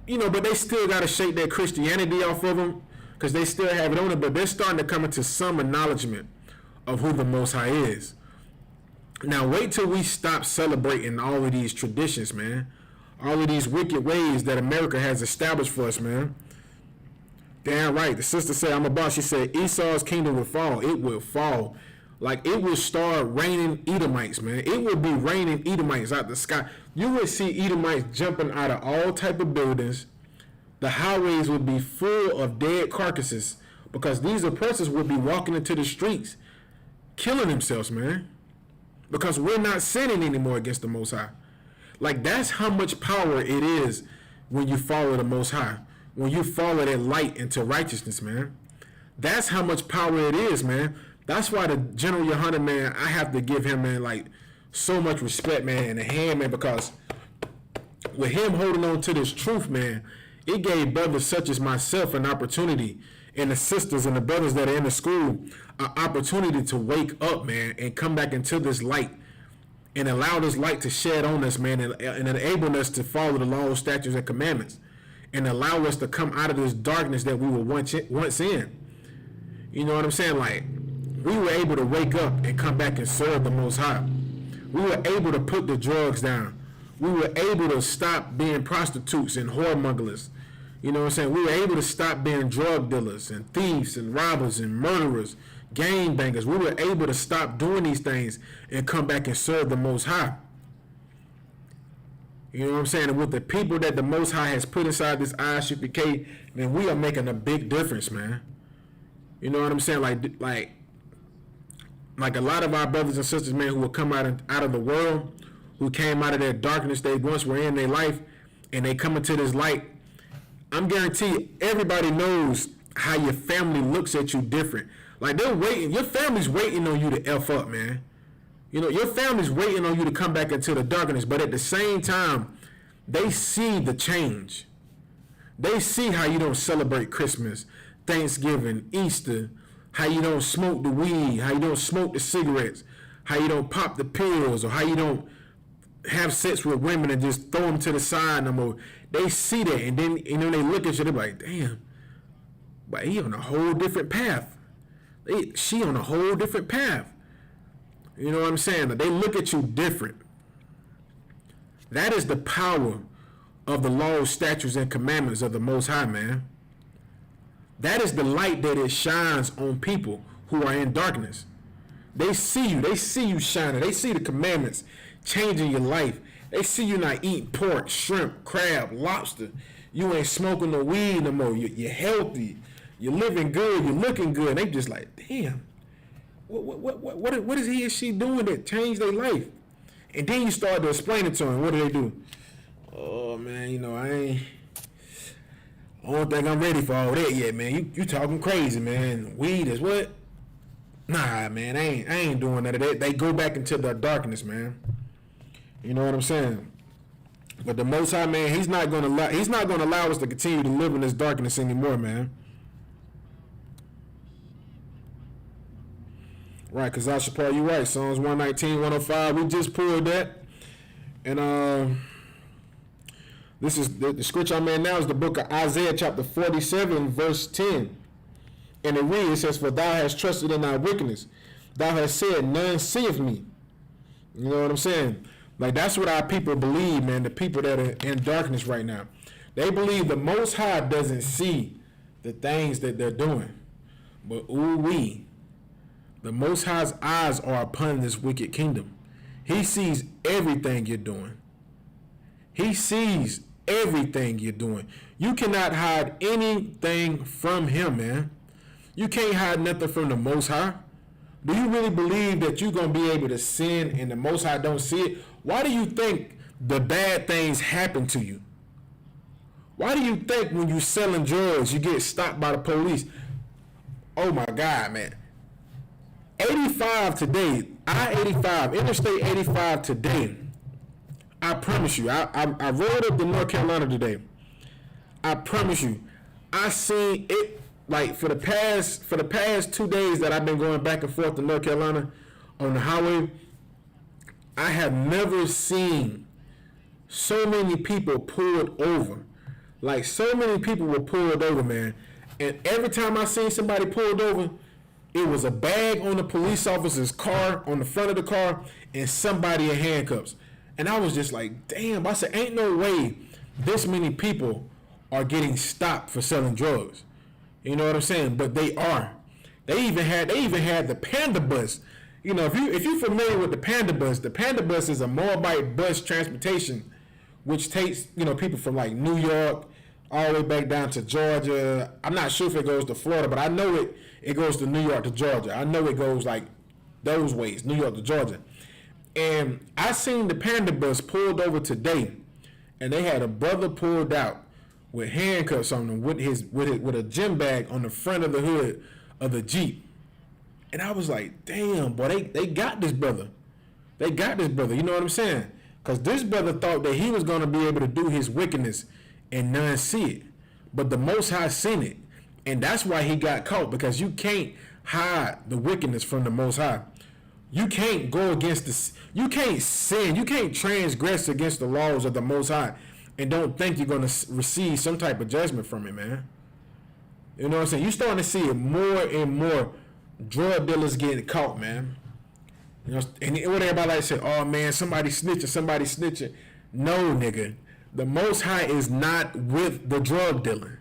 You know, but they still got to shake their Christianity off of them because they still have it on it, but they're starting to come into some acknowledgement of who the Most High is. Now, wait till we stop celebrating all of these traditions, man. All of these wicked ways that America has established for us, man. Damn right. The sister said, I'm a boss. She said, Esau's kingdom will fall. It will fall. Like, it will start raining Edomites, man. It will be raining Edomites out the sky. You would see Edomites jumping out of all type of buildings. The highways would be full of dead carcasses because these oppressors would be walking into the streets, killing themselves, man. Because we're not sinning anymore against the Most High. Like, that's how much power it is when you follow the Most High. When you follow that light into righteousness, man. That's how much power it is, man. That's why the General Yohanan, man, I have to give him, man, like, so much respect, man, and a hand, man, because with him holding on to this truth, man, it gave brothers such as myself an opportunity, and the sisters and the brothers that are in the school, an opportunity to wake up, man, and come back into this light and allow this light to shed on us, man, and enable us to follow the laws, statutes, and commandments, and allow us to come out of this darkness that we were once in. You know what I'm saying? Like, we were able to wake up and come back and serve the Most High. We were able to put the drugs down. We were able to stop being prostitutes and whoremongers. You know what I'm saying? We were able to stop being drug dealers and thieves and robbers and murderers, gangbangers. We were able to stop doing these things and come back and serve the Most High. You know what I'm saying? And with the people that the Most High has put inside this Isupk, man, we are making a big difference, man. You know what I'm saying? Like a lot of our brothers and sisters, man, who will come out of the world, who came out of that darkness they once were in their life, and they come into this light. I'm guaranteed everybody knows how your family looks at you different. Like, they're waiting. Your family's waiting on you to F up, man. You know, your family's waiting on you to come back into the darkness, but at the same time, they see the change. They see how you don't celebrate Christmas, Thanksgiving, Easter, how you don't smoke the weed, how you don't smoke the cigarettes, how you don't pop the pills, or how you don't have sex with women and just throw them to the side no more. They see that, and then they look at you, they're like, damn, but he on a whole different path. She on a whole different path. You know what I'm saying? They look at you different. That is the power of the laws, statutes, and commandments of the Most High, man. That is the light that it shines on people who are in darkness. They see you shining. They see the commandments changing your life. They see you not eating pork, shrimp, crab, lobster. You ain't smoking no weed no more. You're healthy. You're living good. You're looking good. And they just like, damn, what is he or she doing that changed their life? And then you start to explain it to them. What do? Oh man, I don't think I'm ready for all that yet, man. You talking crazy, man. Weed is what? Nah, man, I ain't doing none of that. They go back into the darkness, man. You know what I'm saying? But the Most High, man, He's not gonna allow us to continue to live in this darkness anymore, man. Right, because Isupk, you're right. Psalms 119, 105. We just pulled that, and this is the scripture I'm in now is the book of Isaiah, chapter 47, verse 10. And it reads, it says, "For thou hast trusted in thy wickedness. Thou hast said, none seeth me." You know what I'm saying? Like, that's what our people believe, man. The people that are in darkness right now. They believe the Most High doesn't see the things that they're doing. But the Most High's eyes are upon this wicked kingdom. He sees everything you're doing. He sees everything you're doing. You cannot hide anything from Him, man. You can't hide nothing from the Most High. Do you really believe that you're going to be able to sin and the Most High don't see it? Why do you think the bad things happen to you? Why do you think when you're selling drugs, you get stopped by the police? Oh my God, man. 85 today, I-85, Interstate 85 today. I promise you, I rode up to North Carolina today. I promise you, I seen it like for the past 2 days that I've been going back and forth to North Carolina on the highway. I have never seen so many people pulled over. Like, so many people were pulled over, man. And every time I seen somebody pulled over, it was a bag on the police officer's car, on the front of the car, and somebody in handcuffs. And I was just like, damn, I said, ain't no way this many people are getting stopped for selling drugs. You know what I'm saying? But they are. They even had the Panda Bus. You know, if you're familiar with the Panda Bus is a Moabite bus transportation, which takes, people from like New York all the way back down to Georgia. I'm not sure if it goes to Florida, but I know it goes to New York to Georgia. I know it goes like those ways, New York to Georgia. And I seen the Panda Bus pulled over today, and they had a brother pulled out with handcuffs on him with a gym bag on the front of the hood of the Jeep. And I was like, damn, boy, they got this brother. They got this brother. You know what I'm saying? Because this brother thought that he was going to be able to do his wickedness and none see it. But the Most High seen it. And that's why he got caught, because you can't hide the wickedness from the Most High. You can't go against this. You can't sin. You can't transgress against the laws of the Most High and don't think you're going to receive some type of judgment from it, man. You know what I'm saying? You're starting to see it more and more. Drug dealers getting caught, man. You know, and what everybody like to say, oh man, somebody snitching. No, nigga. The Most High is not with the drug dealer.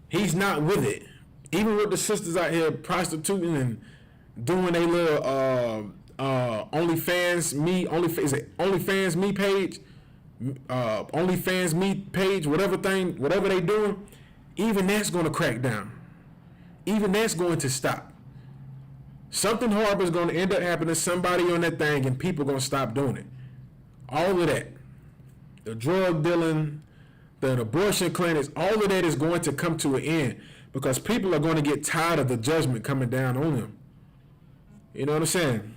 He's not with it. Even with the sisters out here prostituting and doing a little OnlyFans Me page. OnlyFans me page, whatever they doing, even that's going to crack down. Even that's going to stop. Something horrible is going to end up happening to somebody on that thing, and people are going to stop doing it. All of that, the drug dealing, the abortion clinics, all of that is going to come to an end because people are going to get tired of the judgment coming down on them. You know what I'm saying?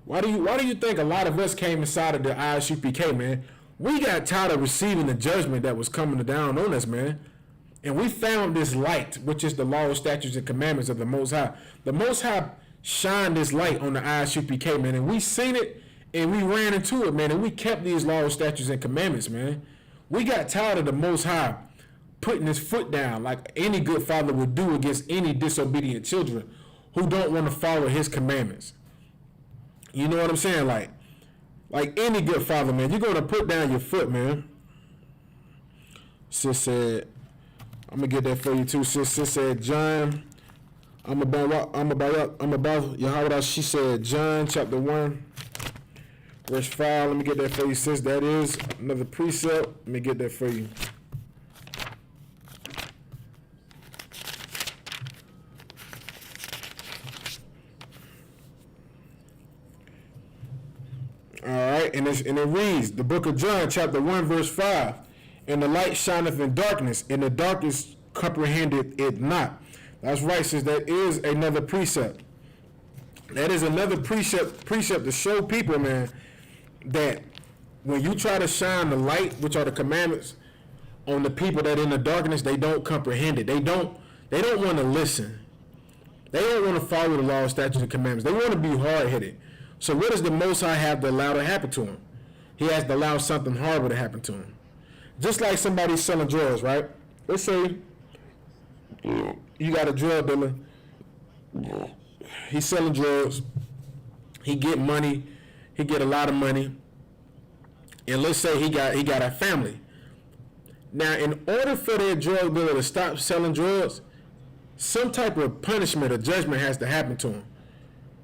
Why do you think a lot of us came inside of the Isupk, man? We got tired of receiving the judgment that was coming down on us, man. And we found this light, which is the law, statutes, and commandments of the Most High. The Most High shined this light on the Isupk, man, and we seen it and we ran into it, man, and we kept these laws, statutes, and commandments, man. We got tired of the Most High putting his foot down like any good father would do against any disobedient children who don't want to follow his commandments. You know what I'm saying? Like any good father, man, you're going to put down your foot, man. Sis said, I'm going to get that for you too. Sis said, John, I'm about Yahweh. She said, John chapter 1, verse 5. Let me get that for you, sis. That is another precept. Let me get that for you. All right, and it reads, the book of John, chapter 1, verse 5. And the light shineth in darkness, and the darkness comprehended it not. That's right, sis. That is another precept. That is another precept to show people, man, that when you try to shine the light, which are the commandments, on the people that in the darkness, they don't comprehend it. They don't want to listen. They don't want to follow the law, statutes, and commandments. They want to be hard-headed. So what does the Most High have to allow to happen to him? He has to allow something horrible to happen to him. Just like somebody selling drugs, right? Let's say you got a drug dealer. He's selling drugs. He get money. He get a lot of money. And let's say he got a family. Now, in order for that drug dealer to stop selling drugs, some type of punishment or judgment has to happen to him.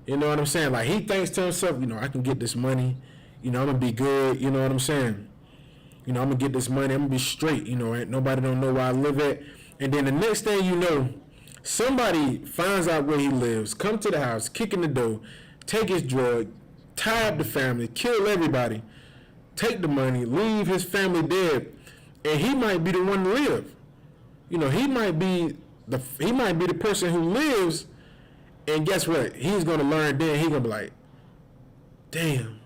You know what I'm saying? Like, he thinks to himself, I can get this money. I'm going to be good. You know what I'm saying? I'm going to get this money. I'm going to be straight. Ain't nobody don't know where I live at. And then the next thing you know, somebody finds out where he lives, come to the house, kick in the door, take his drug, tie up the family, kill everybody, take the money, leave his family dead, and he might be the one to live. He might be the person who lives, and guess what? He's going to learn then. He's going to be like, damn,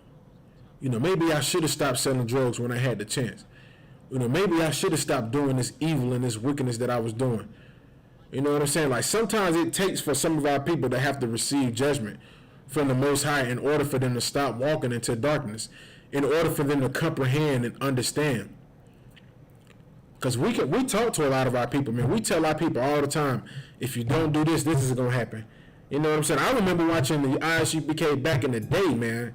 maybe I should have stopped selling drugs when I had the chance. Maybe I should have stopped doing this evil and this wickedness that I was doing. You know what I'm saying? Like, sometimes it takes for some of our people to have to receive judgment from the Most High in order for them to stop walking into darkness, in order for them to comprehend and understand. Because we talk to a lot of our people, man. We tell our people all the time, if you don't do this, this is going to happen. You know what I'm saying? I remember watching the Isupk back in the day, man.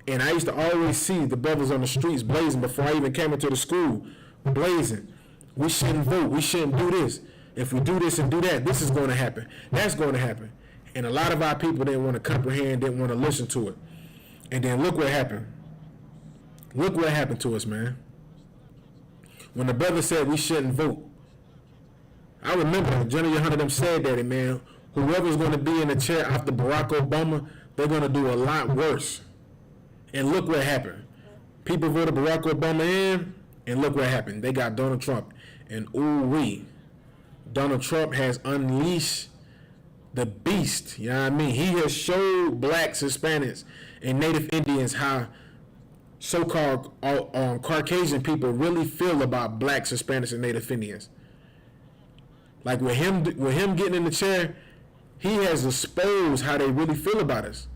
And I used to always see the brothers on the streets blazing before I even came into the school, blazing. We shouldn't vote. We shouldn't do this. If we do this and do that, this is going to happen. That's going to happen. And a lot of our people didn't want to comprehend, didn't want to listen to it. And then look what happened. Look what happened to us, man. When the brother said we shouldn't vote, I remember General Hunter them said that, and man, whoever's going to be in the chair after Barack Obama, they're going to do a lot worse. And look what happened. People voted Barack Obama in, and look what happened. They got Donald Trump. And ooh-wee, Donald Trump has unleashed the beast. You know what I mean? He has showed blacks, Hispanics, and Native Indians how so-called Caucasian people really feel about blacks, Hispanics, and Native Indians. Like with him getting in the chair, he has exposed how they really feel about us.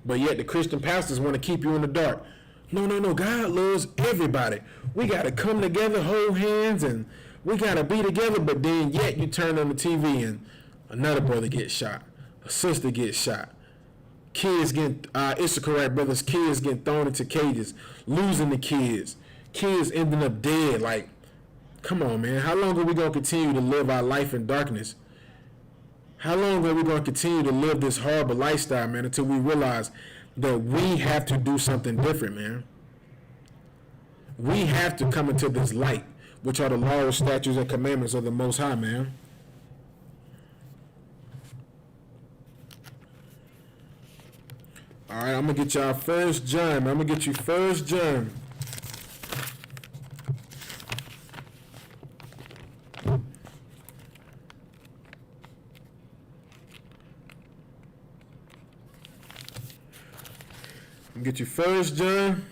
But yet the Christian pastors want to keep you in the dark. No. God loves everybody. We got to come together, hold hands, and we got to be together. But then yet you turn on the TV and another brother gets shot. A sister gets shot. Kids getting, Isupk brothers, kids getting thrown into cages, losing the kids. Kids ending up dead. Like, come on, man. How long are we going to continue to live our life in darkness? How long are we going to continue to live this horrible lifestyle, man, until we realize that we have to do something different, man. We have to come into this light, which are the laws, statutes, and commandments of the Most High, man. All right, I'm gonna get y'all 1 John. I'm gonna get you 1 John. Get you 1 John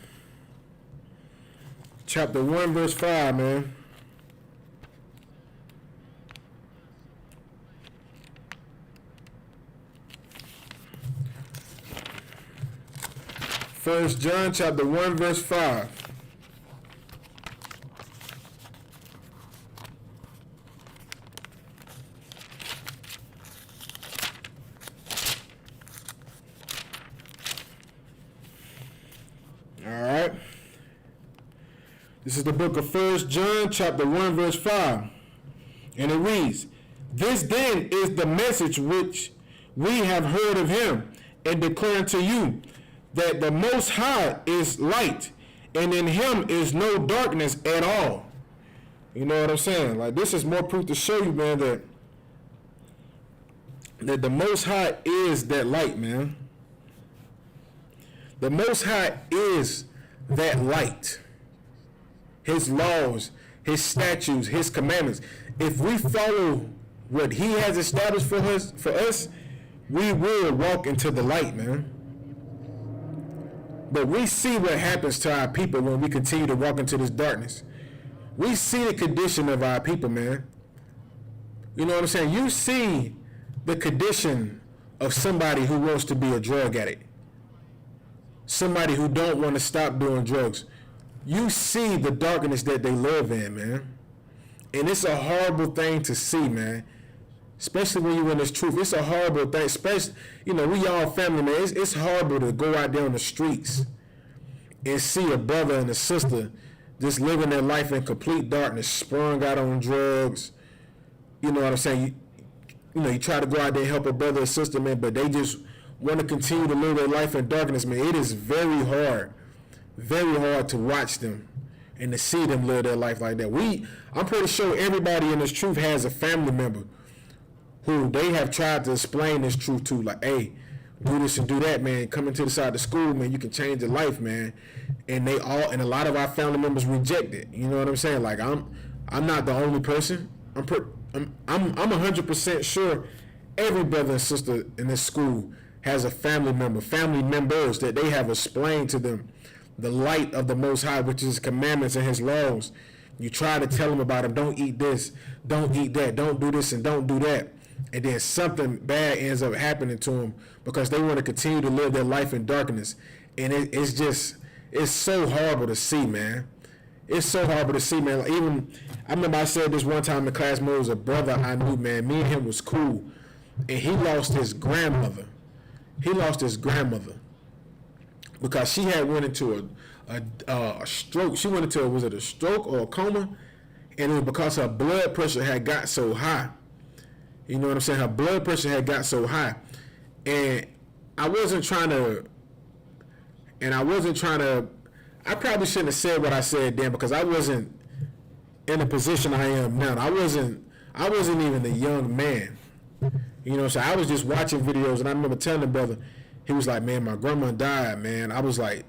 chapter 1 verse 5, man. First John chapter 1 verse 5. Alright. This is the book of 1 John chapter 1 verse 5. And it reads, "This then is the message which we have heard of him and declare to you, that the Most High is light, and in him is no darkness at all." You know what I'm saying? Like, this is more proof to show you, man, that the Most High is that light, man. The Most High is that light. His laws, his statutes, his commandments. If we follow what he has established for us, we will walk into the light, man. But we see what happens to our people when we continue to walk into this darkness. We see the condition of our people, man. You know what I'm saying? You see the condition of somebody who wants to be a drug addict. Somebody who don't want to stop doing drugs. You see the darkness that they live in, man. And it's a horrible thing to see, man. Especially when you're in this truth. It's a horrible thing. Especially, you know, we all family, man. It's horrible to go out there on the streets and see a brother and a sister just living their life in complete darkness, sprung out on drugs. You know what I'm saying? You try to go out there and help a brother or sister, man, but they just want to continue to live their life in darkness, man. It is very hard to watch them and to see them live their life like that. I'm pretty sure everybody in this truth has a family member who they have tried to explain this truth to, like, hey, do this and do that, man. Come into the side of the school, man. You can change your life, man. And a lot of our family members reject it. You know what I'm saying? Like, I'm not the only person. I'm 100% sure every brother and sister in this school has a family members that they have explained to them the light of the Most High, which is his commandments and his laws. You try to tell them about them. Don't eat this. Don't eat that. Don't do this and don't do that. And then something bad ends up happening to them because they want to continue to live their life in darkness. And it's so horrible to see, man. It's so horrible to see, man. Like, I remember I said this one time in class, man, it was a brother I knew, man. Me and him was cool. And he lost his grandmother. Because she had went into a stroke. She went into, was it a stroke or a coma? And it was because her blood pressure had got so high. You know what I'm saying? Her blood pressure had got so high. And I wasn't trying to, I probably shouldn't have said what I said then because I wasn't in the position I am now. I wasn't even a young man. You know, so I was just watching videos, and I remember telling the brother, he was like, "Man, my grandma died, man." I was like,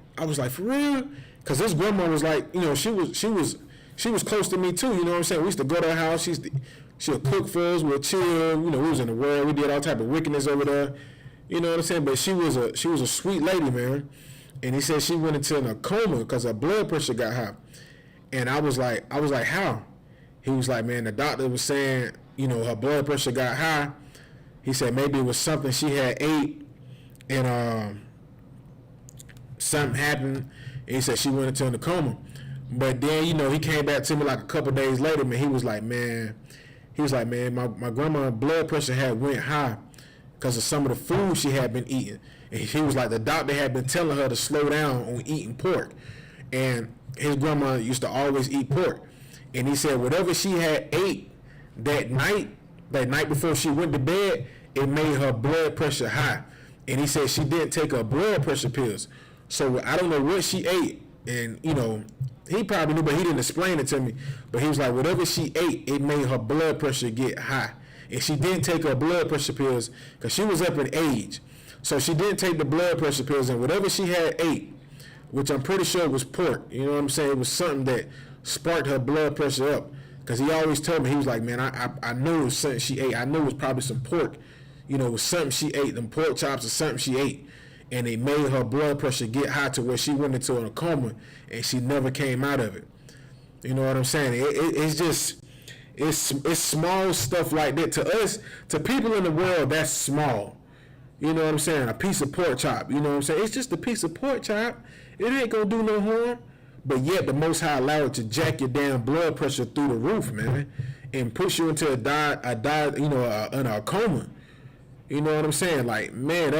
"For real?" Because his grandma was like, you know, she was close to me too. You know what I'm saying? We used to go to her house. She'll cook for us. We'll chill. You know, we was in the world. We did all type of wickedness over there. You know what I'm saying? But she was a sweet lady, man. And he said she went into a coma because her blood pressure got high. And I was like, how? He was like, man, the doctor was saying, you know, her blood pressure got high. He said maybe it was something she had ate, and something happened. And he said she went into a coma. But then, you know, he came back to me like a couple days later, man. He was like, man, my grandma's blood pressure had went high because of some of the food she had been eating. And he was like, the doctor had been telling her to slow down on eating pork. And his grandma used to always eat pork. And he said whatever she had ate that night before she went to bed, it made her blood pressure high. and he said she didn't take her blood pressure pills. So I don't know what she ate, and he probably knew, but he didn't explain it to me. But he was like, whatever she ate, it made her blood pressure get high, and she didn't take her blood pressure pills because she was up in age. So she didn't take the blood pressure pills, and whatever she had ate, which I'm pretty sure was pork. You know what I'm saying? It was something that sparked her blood pressure up. Because he always told me, he was like, man, I knew it was something she ate. I knew it was probably some pork. It was something she ate, them pork chops or something she ate. And it made her blood pressure get high to where she went into a coma and she never came out of it. You know what I'm saying? It's just, it's small stuff like that. To us, to people in the world, that's small. You know what I'm saying? A piece of pork chop. You know what I'm saying? It's just a piece of pork chop. It ain't gonna do no harm. But yet the Most High allowed it to jack your damn blood pressure through the roof, man, and push you into in a coma. You know what I'm saying? Like, man,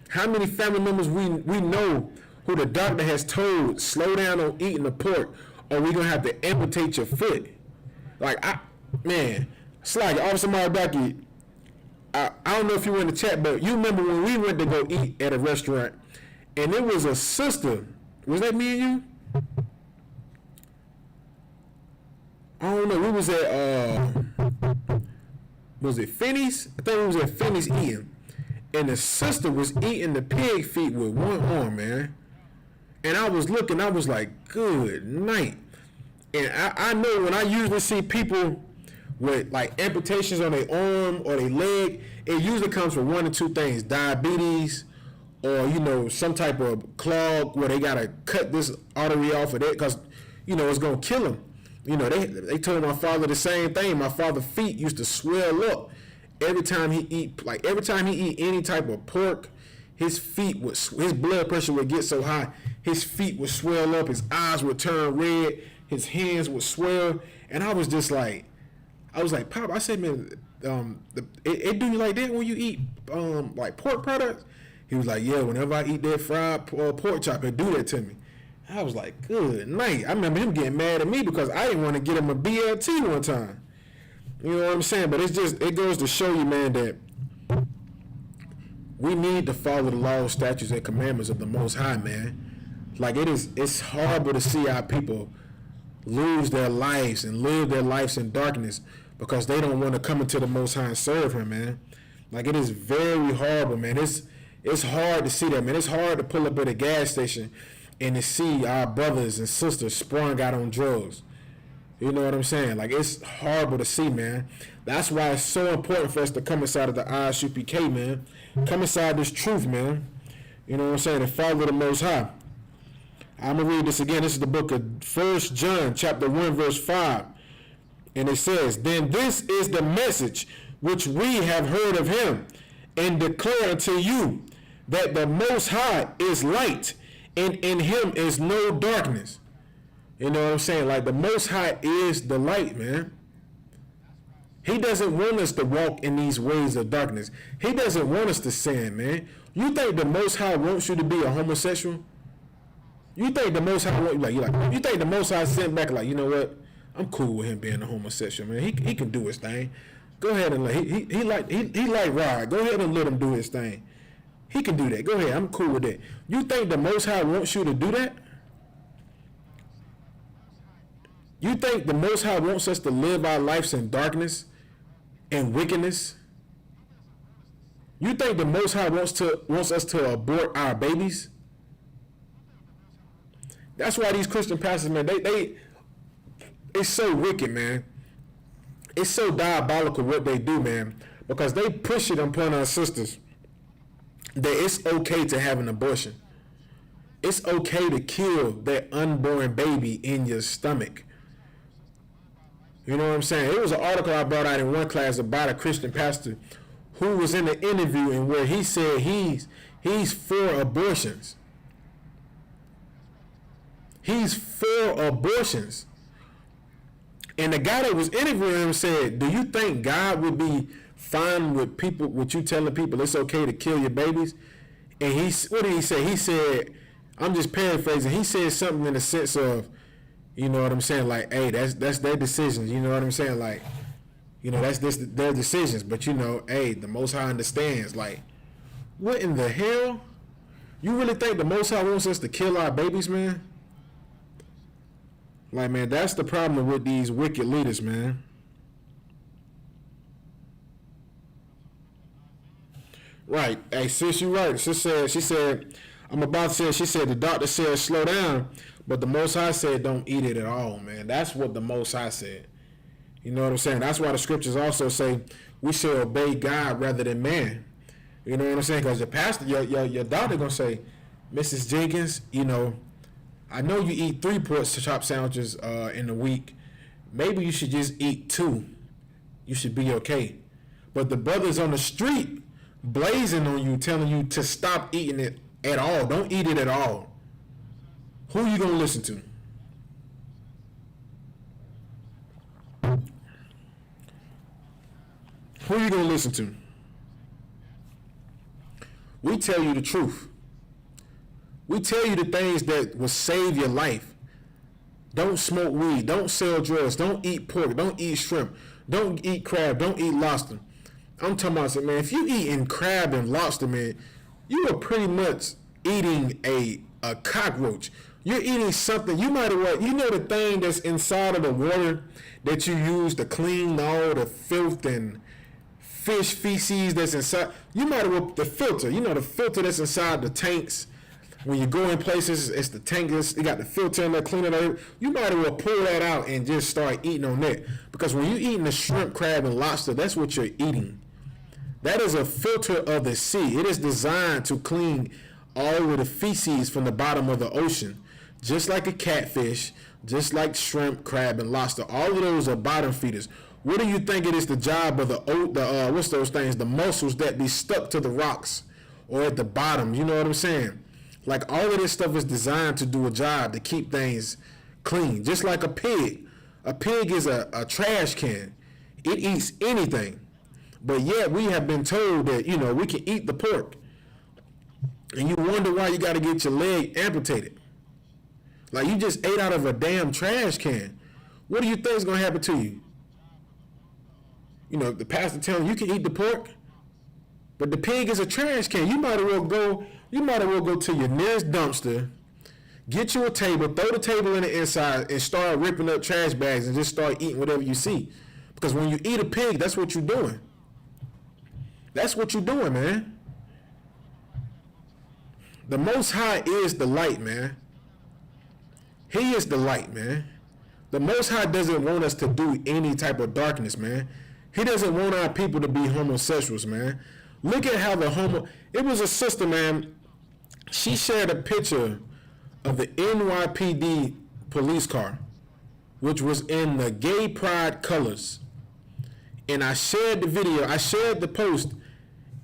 how many family members we know who the doctor has told slow down on eating the pork, or we gonna have to amputate your foot? Like, it's like Officer Maradaki. I don't know if you were in the chat, but you remember when we went to go eat at a restaurant, and it was a sister. Was that me and you? I don't know. We was at was it Finney's? I think we was at Finney's eating, and the sister was eating the pig feet with one arm, man. And I was looking. I was like, good night. And I know when I usually see people with like amputations on their arm or their leg, it usually comes from one or two things: diabetes, or some type of clog where they gotta cut this artery off of that because it's gonna kill them. They told my father the same thing. My father's feet used to swell up every time he eat. Like every time he eat any type of pork, his blood pressure would get so high, his feet would swell up, his eyes would turn red, his hands would swell, and I was like, Pop, I said, man, it do you like that when you eat like pork products? He was like, yeah, whenever I eat that fried pork chop, it do that to me. I was like, good night. I remember him getting mad at me because I didn't want to get him a BLT one time. You know what I'm saying? But it goes to show you, man, that we need to follow the laws, statutes, and commandments of the Most High, man. Like it's horrible to see our people lose their lives and live their lives in darkness because they don't want to come into the Most High and serve Him, man. Like it is very horrible, man. It's hard to see that, man. It's hard to pull up at a gas station and to see our brothers and sisters sprung out on drugs. You know what I'm saying? Like, it's horrible to see, man. That's why it's so important for us to come inside of the Isupk, man. Come inside this truth, man. You know what I'm saying? And follow the Most High. I'm going to read this again. This is the book of 1 John, chapter 1, verse 5. And it says, then this is the message which we have heard of Him and declare unto you, that the Most High is light, and in Him is no darkness. You know what I'm saying? Like, the Most High is the light, man. He doesn't want us to walk in these ways of darkness. He doesn't want us to sin, man. You think the Most High wants you to be a homosexual? You think the Most High you think the Most High sent back like, you know what? I'm cool with him being a homosexual, man. He can do his thing. Go ahead and he like Rod. Go ahead and let him do his thing. He can do that. Go ahead. I'm cool with that. You think the Most High wants you to do that? You think the Most High wants us to live our lives in darkness and wickedness? You think the Most High wants us to abort our babies? That's why these Christian pastors, man, they it's so wicked, man. It's so diabolical what they do, man, because they push it upon our sisters that it's okay to have an abortion. It's okay to kill that unborn baby in your stomach. You know what I'm saying? It was an article I brought out in one class about a Christian pastor who was in the interview and where he said he's for abortions. He's for abortions. And the guy that was interviewing him said, do you think God would be fine with you telling people it's okay to kill your babies? And what did he say? He said, I'm just paraphrasing, he said something in the sense of, you know what I'm saying, like, hey, that's their decisions, you know what I'm saying, like, you know, that's their decisions, but you know, hey, the Most High understands, like, What in the hell? You really think the Most High wants us to kill our babies, man? Like, man, that's the problem with these wicked leaders, man. Right. Hey, sis, you right. She said, I'm about to say, she said, the doctor said slow down, but the Most High said don't eat it at all, man. That's what the Most High said. You know what I'm saying? That's why the scriptures also say we should obey God rather than man. You know what I'm saying? Because the pastor, your doctor gonna say, Mrs. Jenkins, you know, I know you eat 3 pork chop sandwiches in a week. Maybe you should just eat 2. You should be okay. But the brothers on the street blazing on you, telling you to stop eating it at all. Don't eat it at all. Who you gonna listen to? Who you gonna listen to? We tell you the truth. We tell you the things that will save your life. Don't smoke weed. Don't sell drugs. Don't eat pork. Don't eat shrimp. Don't eat crab. Don't eat lobster. I'm talking about, man, if you eating crab and lobster, man, you are pretty much eating a cockroach. You're eating something. You might have what? You know the thing that's inside of the water that you use to clean all the filth and fish feces that's inside. You might have the filter. You know the filter that's inside the tanks. When you go in places, it's the tank. You got the filter in there, cleaning it. You might as well pull that out and just start eating on that. Because when you're eating the shrimp, crab, and lobster, that's what you're eating. That is a filter of the sea. It is designed to clean all of the feces from the bottom of the ocean. Just like a catfish, just like shrimp, crab, and lobster. All of those are bottom feeders. What do you think it is the job of the what's those things? The mussels that be stuck to the rocks or at the bottom. You know what I'm saying? Like all of this stuff is designed to do a job to keep things clean. Just like a pig. A pig is a trash can. It eats anything. But yet we have been told that, you know, we can eat the pork. And you wonder why you got to get your leg amputated. Like you just ate out of a damn trash can. What do you think is going to happen to you? You know, the pastor telling you can eat the pork, but the pig is a trash can. You might as well go to your nearest dumpster, get you a table, throw the table in the inside, and start ripping up trash bags and just start eating whatever you see. Because when you eat a pig, that's what you're doing. That's what you're doing, man. The Most High is the light, man. He is the light, man. The Most High doesn't want us to do any type of darkness, man. He doesn't want our people to be homosexuals, man. Look at how it was a sister, man. She shared a picture of the NYPD police car, which was in the gay pride colors. And I shared the video, I shared the post,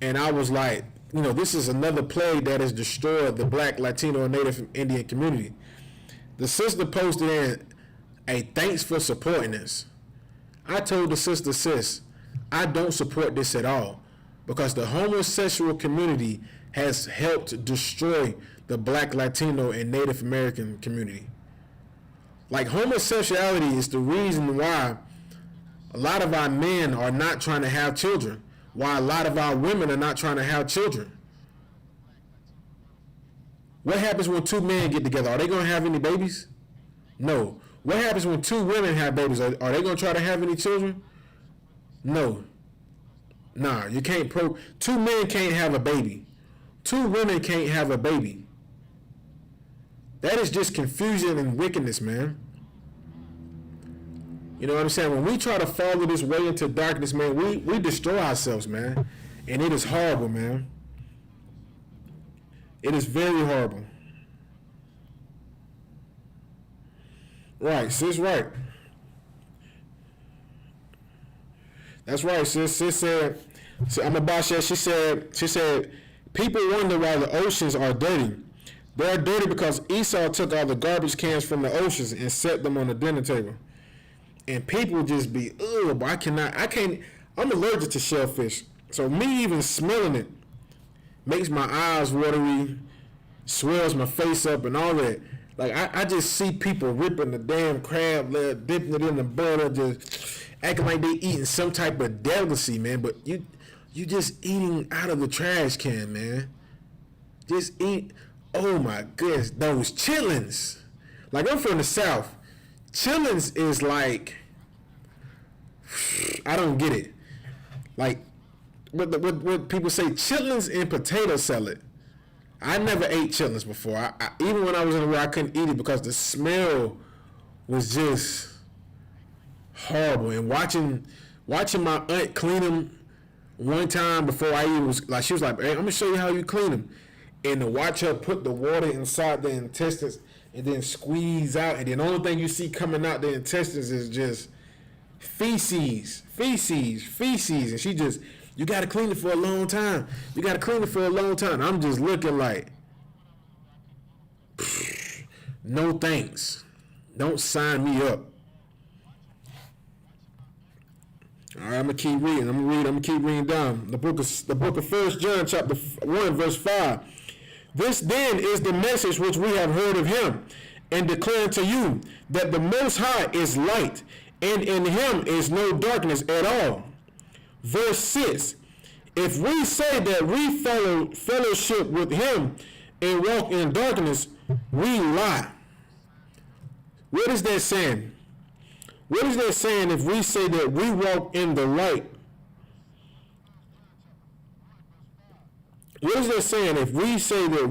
and I was like, you know, this is another plague that has destroyed the Black, Latino, and Native Indian community. The sister posted in, hey, thanks for supporting this. I told the sister, sis, I don't support this at all because the homosexual community has helped destroy the Black, Latino, and Native American community. Like homosexuality is the reason why a lot of our men are not trying to have children, why a lot of our women are not trying to have children. What happens when 2 men get together? Are they going to have any babies? No. What happens when 2 women have babies? Are they going to try to have any children? No. Nah, you can't 2 men can't have a baby. 2 women can't have a baby. That is just confusion and wickedness, man. You know what I'm saying? When we try to follow this way into darkness, man, we destroy ourselves, man. And it is horrible, man. It is very horrible. Right, sis, right. That's right, sis. Sis said, I'm about to say, she said, people wonder why the oceans are dirty. They're dirty because Esau took all the garbage cans from the oceans and set them on the dinner table. And people just be, ugh, but I'm allergic to shellfish. So me even smelling it makes my eyes watery, swells my face up and all that. Like, I just see people ripping the damn crab leg, dipping it in the butter, just acting like they eating some type of delicacy, man. But You just eating out of the trash can, man. Just eat. Oh my goodness, those chitlins. Like, I'm from the South. Chitlins is like, I don't get it. Like, what people say, chitlins and potato salad. I never ate chitlins before. Even when I was in the world, I couldn't eat it because the smell was just horrible. And watching my aunt clean them one time before I even was like, she was like, "Hey, I'm gonna show you how you clean them," and to watch her put the water inside the intestines and then squeeze out, and then the only thing you see coming out the intestines is just feces, and she just, you gotta clean it for a long time. I'm just looking like, no thanks. Don't sign me up. All right, I'm gonna keep reading. I'm gonna keep reading down the book of 1 John chapter 1 verse 5. This then is the message which we have heard of him, and declare to you that the Most High is light, and in him is no darkness at all. Verse 6. If we say that we fellowship with him and walk in darkness, we lie. What is that saying? What is that saying if we say that we walk in the light? What is that saying if we say that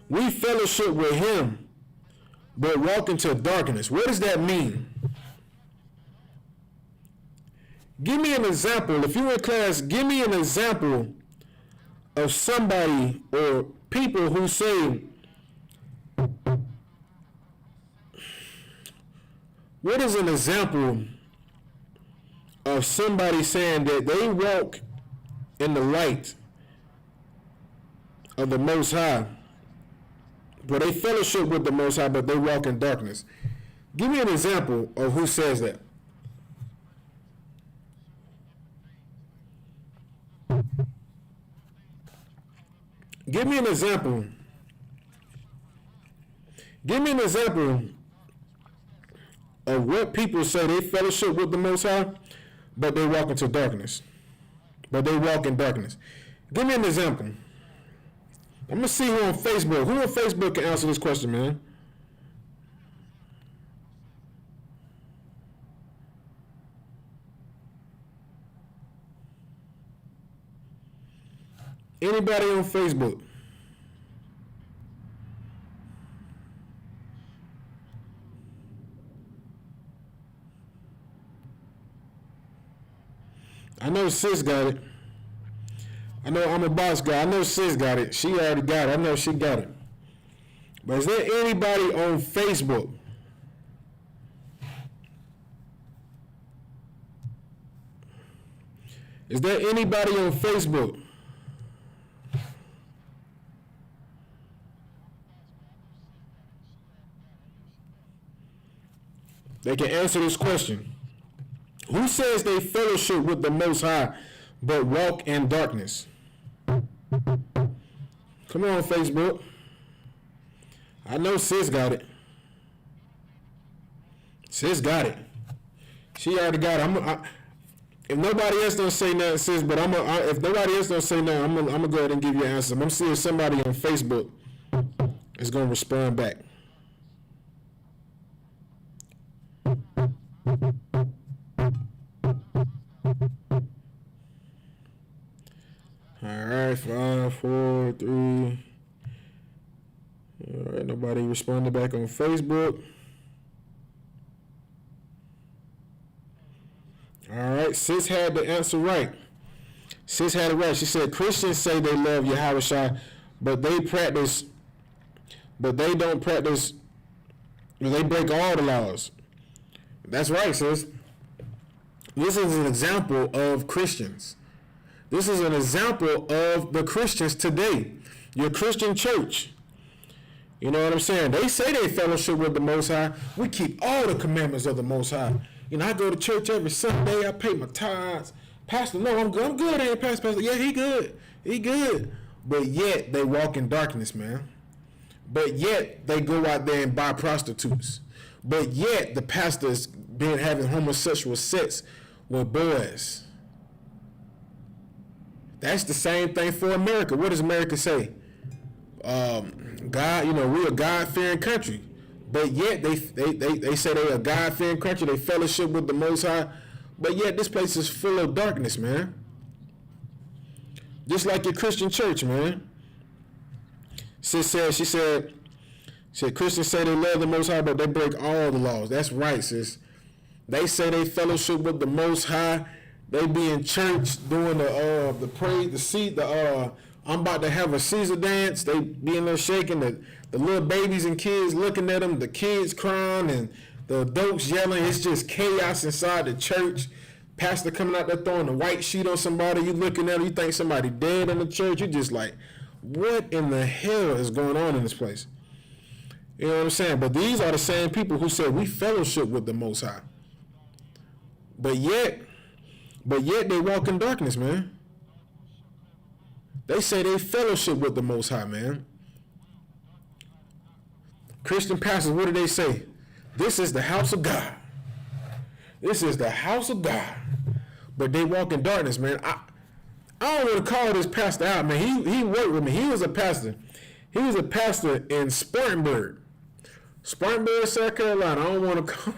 we fellowship with him but walk into darkness? What does that mean? Give me an example. If you're in class, give me an example of somebody or people who say, what is an example of somebody saying that they walk in the light of the Most High, but they fellowship with the Most High, but they walk in darkness? Give me an example of who says that. Give me an example. Give me an example of what people say they fellowship with the Most High, but they walk into darkness. But they walk in darkness. Give me an example. I'm gonna see who on Facebook. Who on Facebook can answer this question, man? Anybody on Facebook? I know Sis got it. I know I'm a boss guy. I know Sis got it. She already got it. I know she got it. But is there anybody on Facebook? Is there anybody on Facebook? They can answer this question. Who says they fellowship with the Most High but walk in darkness? Come on, Facebook. I know Sis got it. Sis got it. She already got it. If nobody else don't say nothing, Sis, but if nobody else don't say nothing, I'm gonna go ahead and give you an answer. I'm gonna see if somebody on Facebook is gonna respond back. All right, 5, 4, 3. All right, nobody responded back on Facebook. All right, Sis had the answer right. Sis had it right. She said Christians say they love Yahushua, but they don't practice. They break all the laws. That's right, sis. This is an example of Christians. This is an example of the Christians today. Your Christian church. You know what I'm saying? They say they fellowship with the Most High. We keep all the commandments of the Most High. You know, I go to church every Sunday. I pay my tithes. Pastor, no, I'm good. Ain't Pastor? Yeah, he good. But yet they walk in darkness, man. But yet they go out there and buy prostitutes. But yet the pastor's been having homosexual sex with boys. That's the same thing for America. What does America say? God, we're a God-fearing country, but yet they say they're a God-fearing country. They fellowship with the Most High, but yet this place is full of darkness, man. Just like your Christian church, man. She said Christians say they love the Most High, but they break all the laws. That's right, sis. They say they fellowship with the Most High. They be in church doing the praise, I'm about to have a Caesar dance. They be in there shaking, the little babies and kids looking at them, the kids crying and the adults yelling. It's just chaos inside the church. Pastor coming out there throwing a white sheet on somebody. You looking at them, you think somebody dead in the church. You just like, what in the hell is going on in this place? You know what I'm saying? But these are the same people who said we fellowship with the Most High. But yet they walk in darkness, man. They say they fellowship with the Most High, man. Christian pastors, what do they say? This is the house of God. This is the house of God. But they walk in darkness, man. I don't want to call this pastor out, man. He worked with me. He was a pastor. He was a pastor in Spartanburg, South Carolina. I don't want to call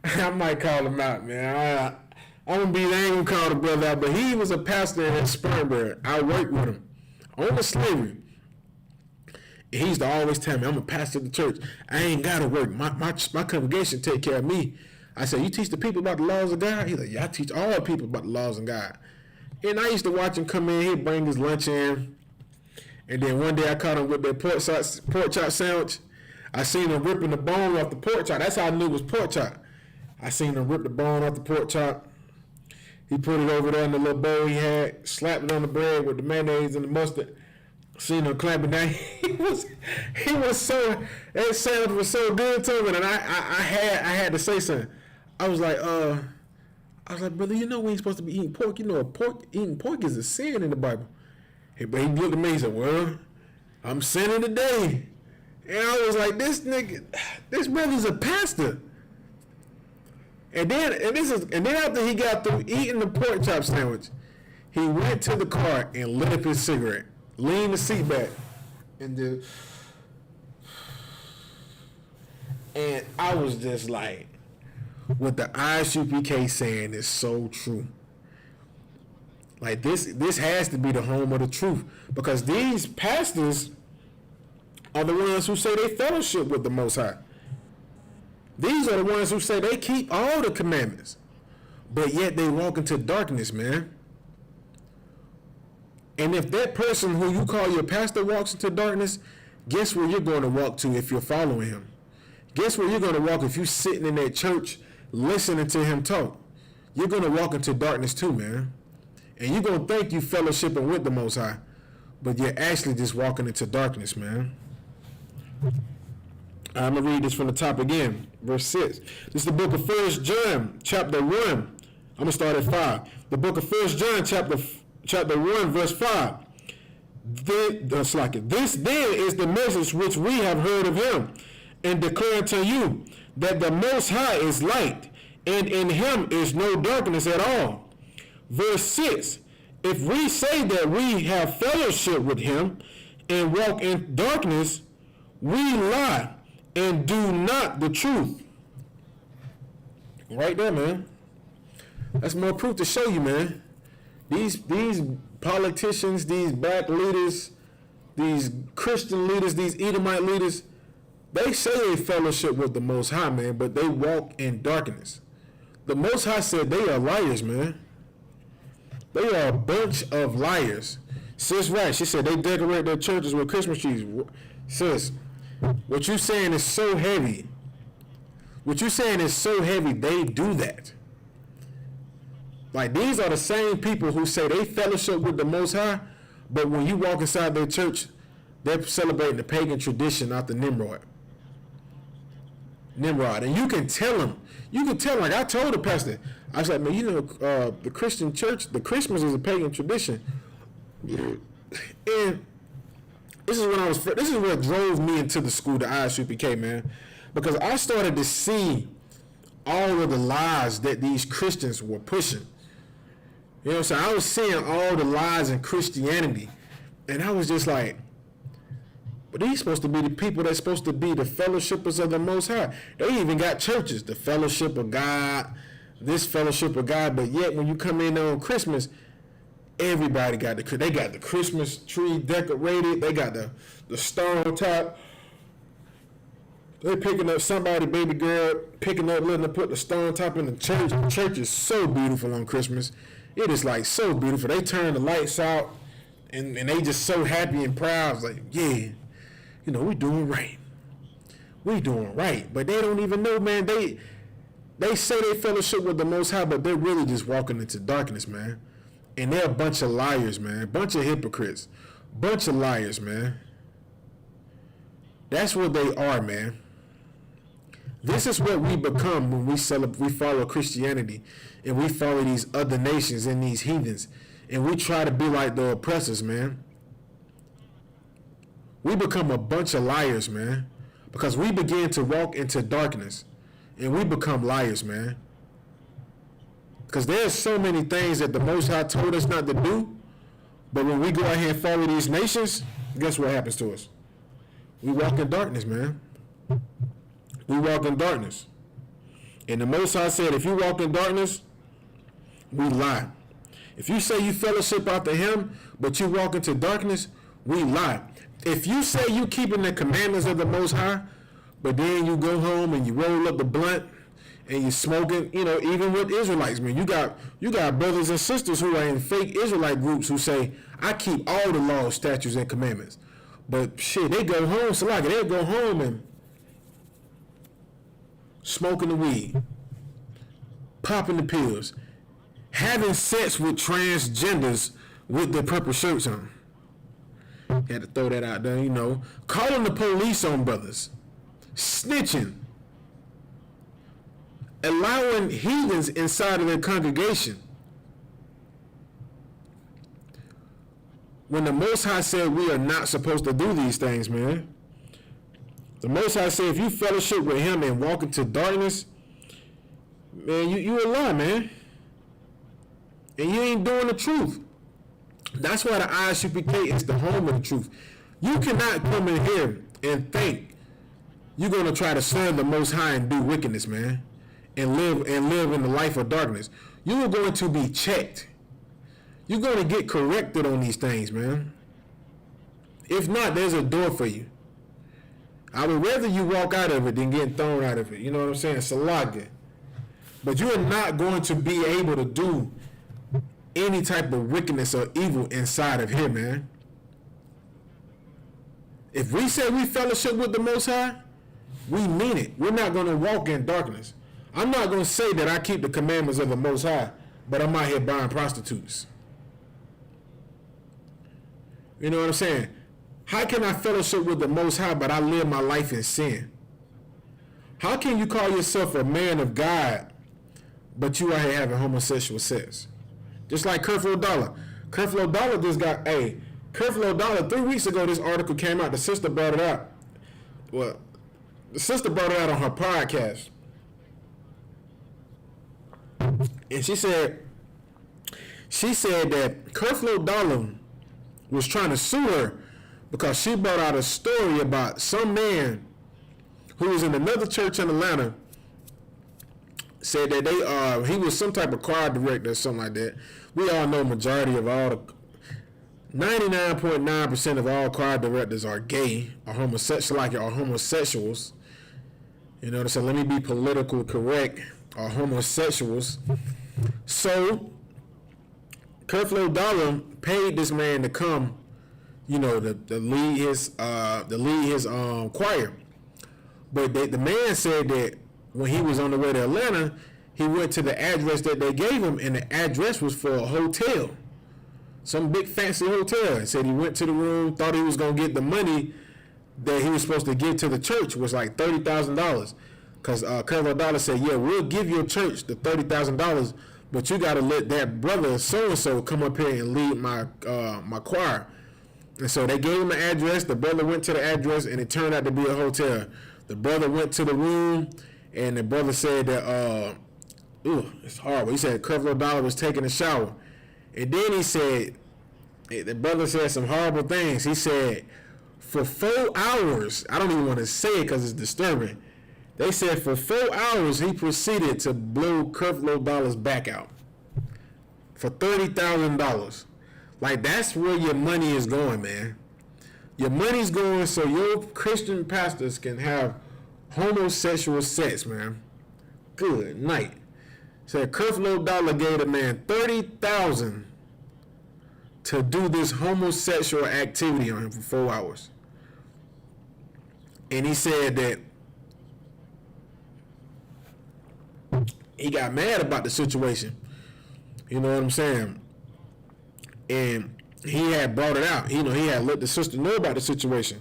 I might call him out, man. I ain't gonna call the brother out, but he was a pastor in Spartanburg. I worked with him on the slavery. And he used to always tell me, I'm a pastor of the church. I ain't gotta work. My congregation take care of me. I said, you teach the people about the laws of God? He's like, yeah, I teach all the people about the laws of God. And I used to watch him come in. He'd bring his lunch in. And then one day I caught him with that pork chop sandwich. I seen him ripping the bone off the pork chop. That's how I knew it was pork chop. I seen him rip the bone off the pork chop. He put it over there in the little bowl he had, slapped it on the bread with the mayonnaise and the mustard. Seen him clamping down. He was so, that sandwich was so good to him, and I had to say something. I was like, brother, we ain't supposed to be eating pork. Eating pork is a sin in the Bible. But he looked at me and said, well, I'm sinning today. And I was like, this brother's a pastor. And then after he got through eating the pork chop sandwich, he went to the car and lit up his cigarette, leaned the seat back, and I was just like, what the Isupk saying is so true. Like this has to be the home of the truth, because these pastors are the ones who say they fellowship with the Most High. These are the ones who say they keep all the commandments, but yet they walk into darkness, man. And if that person who you call your pastor walks into darkness, guess where you're going to walk to if you're following him? Guess where you're going to walk if you're sitting in that church listening to him talk? You're going to walk into darkness too, man. And you're going to think you fellowshipping with the Most High, but you're actually just walking into darkness, man. I'm going to read this from the top again, verse 6. This is the book of 1 John, chapter 1. I'm going to start at 5. The book of 1 John, chapter 1, verse 5. This then is the message which we have heard of him, and declare to you, that the Most High is light, and in him is no darkness at all. Verse 6. If we say that we have fellowship with him, and walk in darkness, we lie, and do not the truth. Right there, man. That's more proof to show you, man. These politicians, these black leaders, these Christian leaders, these Edomite leaders, they say they fellowship with the Most High, man, but they walk in darkness. The Most High said they are liars, man. They are a bunch of liars. Sis, right, she said they decorate their churches with Christmas trees. Sis, what you saying is so heavy. What you saying is so heavy, they do that. Like, these are the same people who say they fellowship with the Most High, but when you walk inside their church, they're celebrating the pagan tradition after Nimrod. And you can tell them, like I told the pastor, I was like, man, the Christian church, the Christmas is a pagan tradition. And this is what drove me into the school, the Isupk, man, because I started to see all of the lies that these Christians were pushing. You know what I'm saying? I was seeing all the lies in Christianity, and I was just like, but these supposed to be the people that's supposed to be the fellowshippers of the Most High. They even got churches, the Fellowship of God, this Fellowship of God, but yet when you come in on Christmas, everybody got they got the Christmas tree decorated, they got the star on top. They picking up somebody, baby girl, picking up, letting her put the star on top in the church. The church is so beautiful on Christmas. It is like so beautiful. They turn the lights out, and they just so happy and proud. It's like, yeah, you know, we doing right. We doing right. But they don't even know, man. They say they fellowship with the Most High, but they're really just walking into darkness, man. And they're a bunch of liars, man. A bunch of hypocrites. Bunch of liars, man. That's what they are, man. This is what we become when we follow Christianity and we follow these other nations and these heathens, and we try to be like the oppressors, man. We become a bunch of liars, man, because we begin to walk into darkness and we become liars, man. Because there's so many things that the Most High told us not to do, but when we go out here and follow these nations, guess what happens to us? We walk in darkness, man. We walk in darkness. And the Most High said, if you walk in darkness, we lie. If you say you fellowship after him, but you walk into darkness, we lie. If you say you keeping the commandments of the Most High, but then you go home and you roll up the blunt and you smoking, you know, even with Israelites, man. You got brothers and sisters who are in fake Israelite groups who say, I keep all the laws, statutes, and commandments. But shit, they go home, they go home and smoking the weed, popping the pills, having sex with transgenders with their purple shirts on. Had to throw that out there, you know. Calling the police on brothers, snitching, allowing heathens inside of their congregation. When the Most High said we are not supposed to do these things, man. The Most High said if you fellowship with him and walk into darkness, man, you a lie, man. And you ain't doing the truth. That's why the Isupk is the home of the truth. You cannot come in here and think you're going to try to serve the Most High and do wickedness, man, and live in the life of darkness. You are going to be checked. You're going to get corrected on these things, man. If not, there's a door for you. I would rather you walk out of it than get thrown out of it. You know what I'm saying? Salaga. But you are not going to be able to do any type of wickedness or evil inside of here, man. If we say we fellowship with the Most High, we mean it. We're not going to walk in darkness. I'm not going to say that I keep the commandments of the Most High, but I'm out here buying prostitutes. You know what I'm saying? How can I fellowship with the Most High, but I live my life in sin? How can you call yourself a man of God, but you out here having homosexual sex? Just like Creflo Dollar. Creflo Dollar just got, Creflo Dollar, 3 weeks ago, this article came out. The sister brought it out. Well, the sister brought it out on her podcast. And she said that Creflo Dollar was trying to sue her because she brought out a story about some man who was in another church in Atlanta, said that he was some type of choir director or something like that. We all know majority of all the 99.9% of all choir directors are gay or homosexuals. You know what I'm saying? Let me be politically correct. Are homosexuals. So Creflo Dollar paid this man to come, you know, to lead his choir. But the man said that when he was on the way to Atlanta, he went to the address that they gave him, and the address was for a hotel, some big fancy hotel. And said he went to the room, thought he was gonna get the money that he was supposed to give to the church, was like $30,000. Because Creflo Dollar said, yeah, we'll give your church the $30,000, but you got to let that brother so-and-so come up here and lead my choir. And so they gave him an address. The brother went to the address, and it turned out to be a hotel. The brother went to the room, and the brother said that, it's horrible. He said Creflo Dollar was taking a shower, And then he said, the brother said some horrible things. He said, for 4 hours, I don't even want to say it because it's disturbing. They said for 4 hours he proceeded to blow Creflo Dollar's back out for $30,000. Like, that's where your money is going, man. Your money's going so your Christian pastors can have homosexual sex, man. Good night. Said Creflo Dollar gave the man $30,000 to do this homosexual activity on him for 4 hours. And he said that he got mad about the situation. You know what I'm saying? And he had brought it out. You know, he had let the sister know about the situation.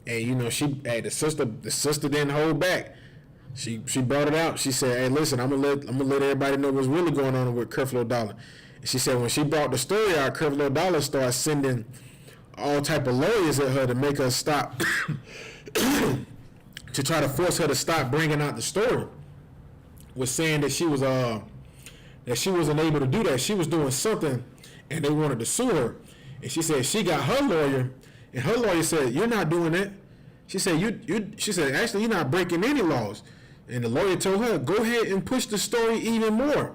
And you know, the sister didn't hold back. She brought it out. She said, "Hey, listen, I'm gonna let everybody know what's really going on with Creflo Dollar." And she said when she brought the story out, Creflo Dollar started sending all type of lawyers at her to make her stop, to try to force her to stop bringing out the story. Was saying that she wasn't able to do that. She was doing something, and they wanted to sue her. And she said she got her lawyer, and her lawyer said, "You're not doing that." She said, She said, "Actually, you're not breaking any laws." And the lawyer told her, "Go ahead and push the story even more."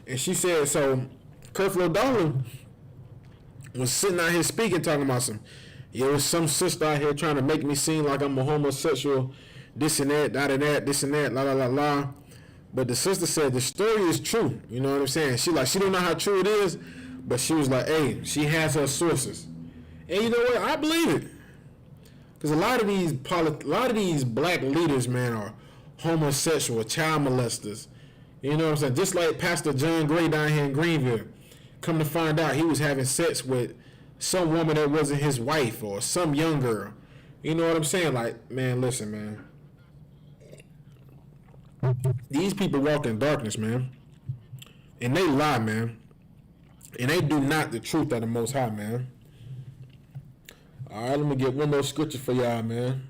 And she said, so Creflo Dollar was sitting out here speaking, talking about some sister out here trying to make me seem like I'm a homosexual, this and that, this and that, la la la la. But the sister said the story is true. You know what I'm saying? She don't know how true it is, but she was like, hey, she has her sources. And you know what? I believe it. Because a lot of these black leaders, man, are homosexual, child molesters. You know what I'm saying? Just like Pastor John Gray down here in Greenville. Come to find out he was having sex with some woman that wasn't his wife or some young girl. You know what I'm saying? Like, man, listen, man. These people walk in darkness, man. And they lie, man. And they do not the truth of the Most High, man. All right, let me get one more scripture for y'all, man.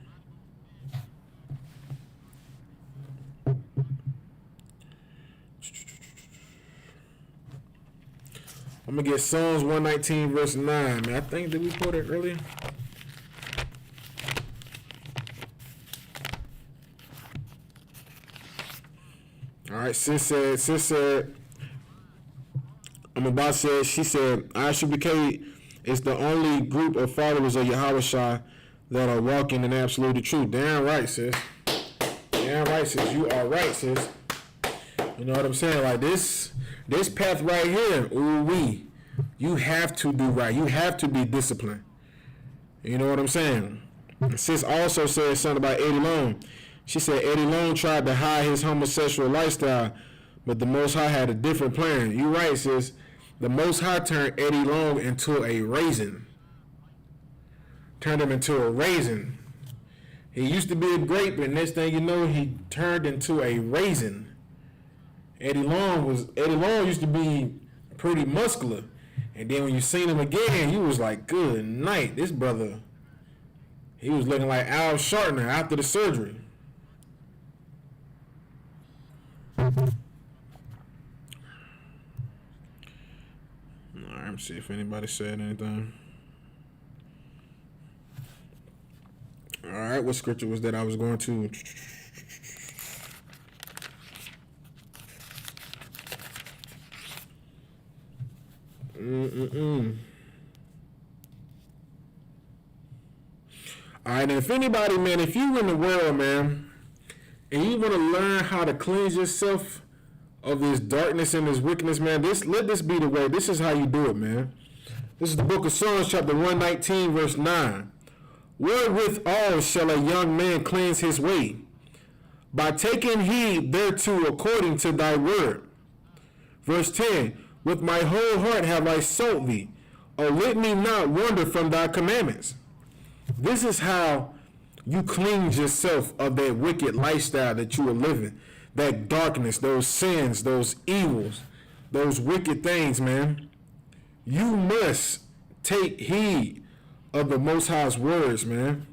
I'm going to get Psalms 119, verse 9, man. I think, did we put it earlier? All right, sis said, she said, Isupk is the only group of followers of Yahushua that are walking in absolute truth. Damn right, sis. Damn right, sis. You are right, sis. You know what I'm saying? Like this path right here, you have to do right. You have to be disciplined. You know what I'm saying? Sis also said something about Eddie Long. She said Eddie Long tried to hide his homosexual lifestyle, but the Most High had a different plan. You right, sis. The Most High turned Eddie Long into a raisin. Turned him into a raisin. He used to be a grape, and next thing you know, he turned into a raisin. Eddie Long used to be pretty muscular. And then when you seen him again, you was like, good night. This brother, he was looking like Al Sharpton after the surgery. Alright, let me see if anybody said anything. Alright, what scripture was that I was going to? Alright, and if anybody, man, if you in the world, man, and you want to learn how to cleanse yourself of this darkness and this wickedness, man, let this be the way. This is how you do it, man. This is the book of Psalms, chapter 119, verse 9. Wherewithal shall a young man cleanse his way? By taking heed thereto according to thy word. Verse 10. With my whole heart have I sought thee. O let me not wander from thy commandments. This is how you cleanse yourself of that wicked lifestyle that you are living. That darkness, those sins, those evils, those wicked things, man. You must take heed of the Most High's words, man.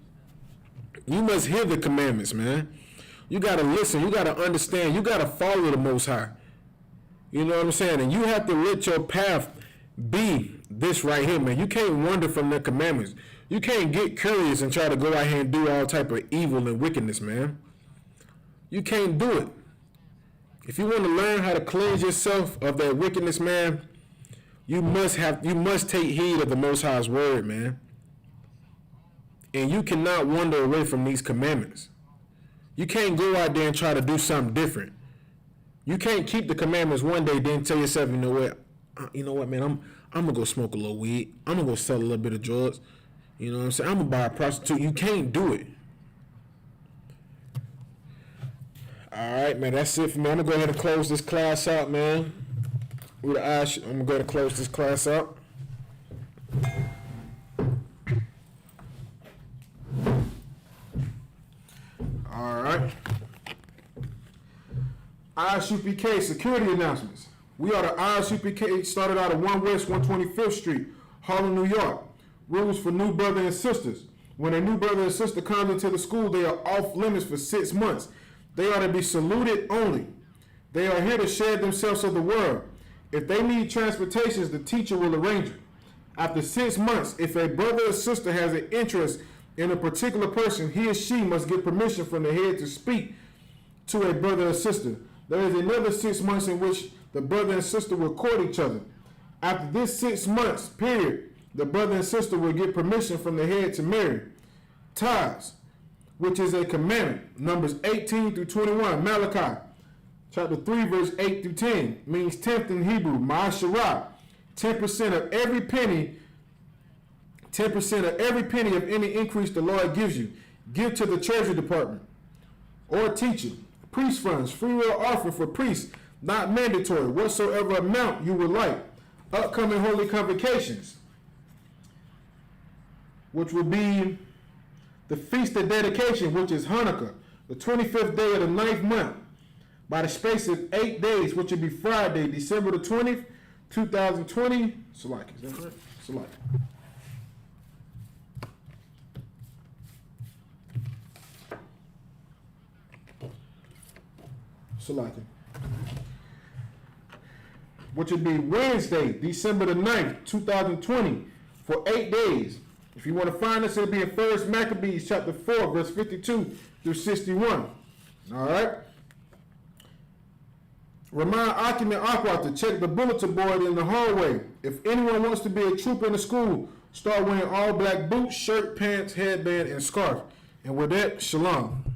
You must hear the commandments, man. You got to listen. You got to understand. You got to follow the Most High. You know what I'm saying? And you have to let your path be this right here, man. You can't wander from the commandments. You can't get curious and try to go out here and do all type of evil and wickedness, man. You can't do it. If you want to learn how to cleanse yourself of that wickedness, man, you must take heed of the Most High's word, man. And you cannot wander away from these commandments. You can't go out there and try to do something different. You can't keep the commandments one day, then tell yourself, you know what, man, I'm gonna go smoke a little weed. I'm gonna go sell a little bit of drugs. You know what I'm saying? I'm gonna buy a prostitute. You can't do it. All right, man, that's it for me. I'm gonna go ahead and close this class out, man. I'm gonna go ahead and close this class out. All right. Isupk security announcements. We are the Isupk, started out of 1 West 125th Street, Harlem, New York. Rules for new brother and sisters. When a new brother and sister comes into the school, they are off limits for 6 months. They are to be saluted only. They are here to share themselves of the world. If they need transportations, the teacher will arrange it. After 6 months, if a brother or sister has an interest in a particular person, he or she must get permission from the head to speak to a brother or sister. There is another 6 months in which the brother and sister will court each other. After this 6 months period, the brother and sister will get permission from the head to marry. Tithes, which is a commandment, Numbers 18 through 21, Malachi, chapter 3, verse 8 through 10, means 10th in Hebrew, Ma'asharah, 10% of every penny, 10% of every penny of any increase the Lord gives you, give to the treasury department or teacher. Priest funds, free will offering for priests, not mandatory, whatsoever amount you would like. Upcoming holy convocations, which will be the Feast of Dedication, which is Hanukkah, the 25th day of the 9th month, by the space of 8 days, which will be Friday, December the 20th, 2020. Salaki, is that correct? Salaki. Salaki. Which would be Wednesday, December the 9th, 2020, for 8 days. If you want to find us, it'll be in 1 Maccabees chapter 4, verse 52 through 61. All right? Remind Akim and Aqua to check the bulletin board in the hallway. If anyone wants to be a trooper in the school, start wearing all black boots, shirt, pants, headband, and scarf. And with that, shalom.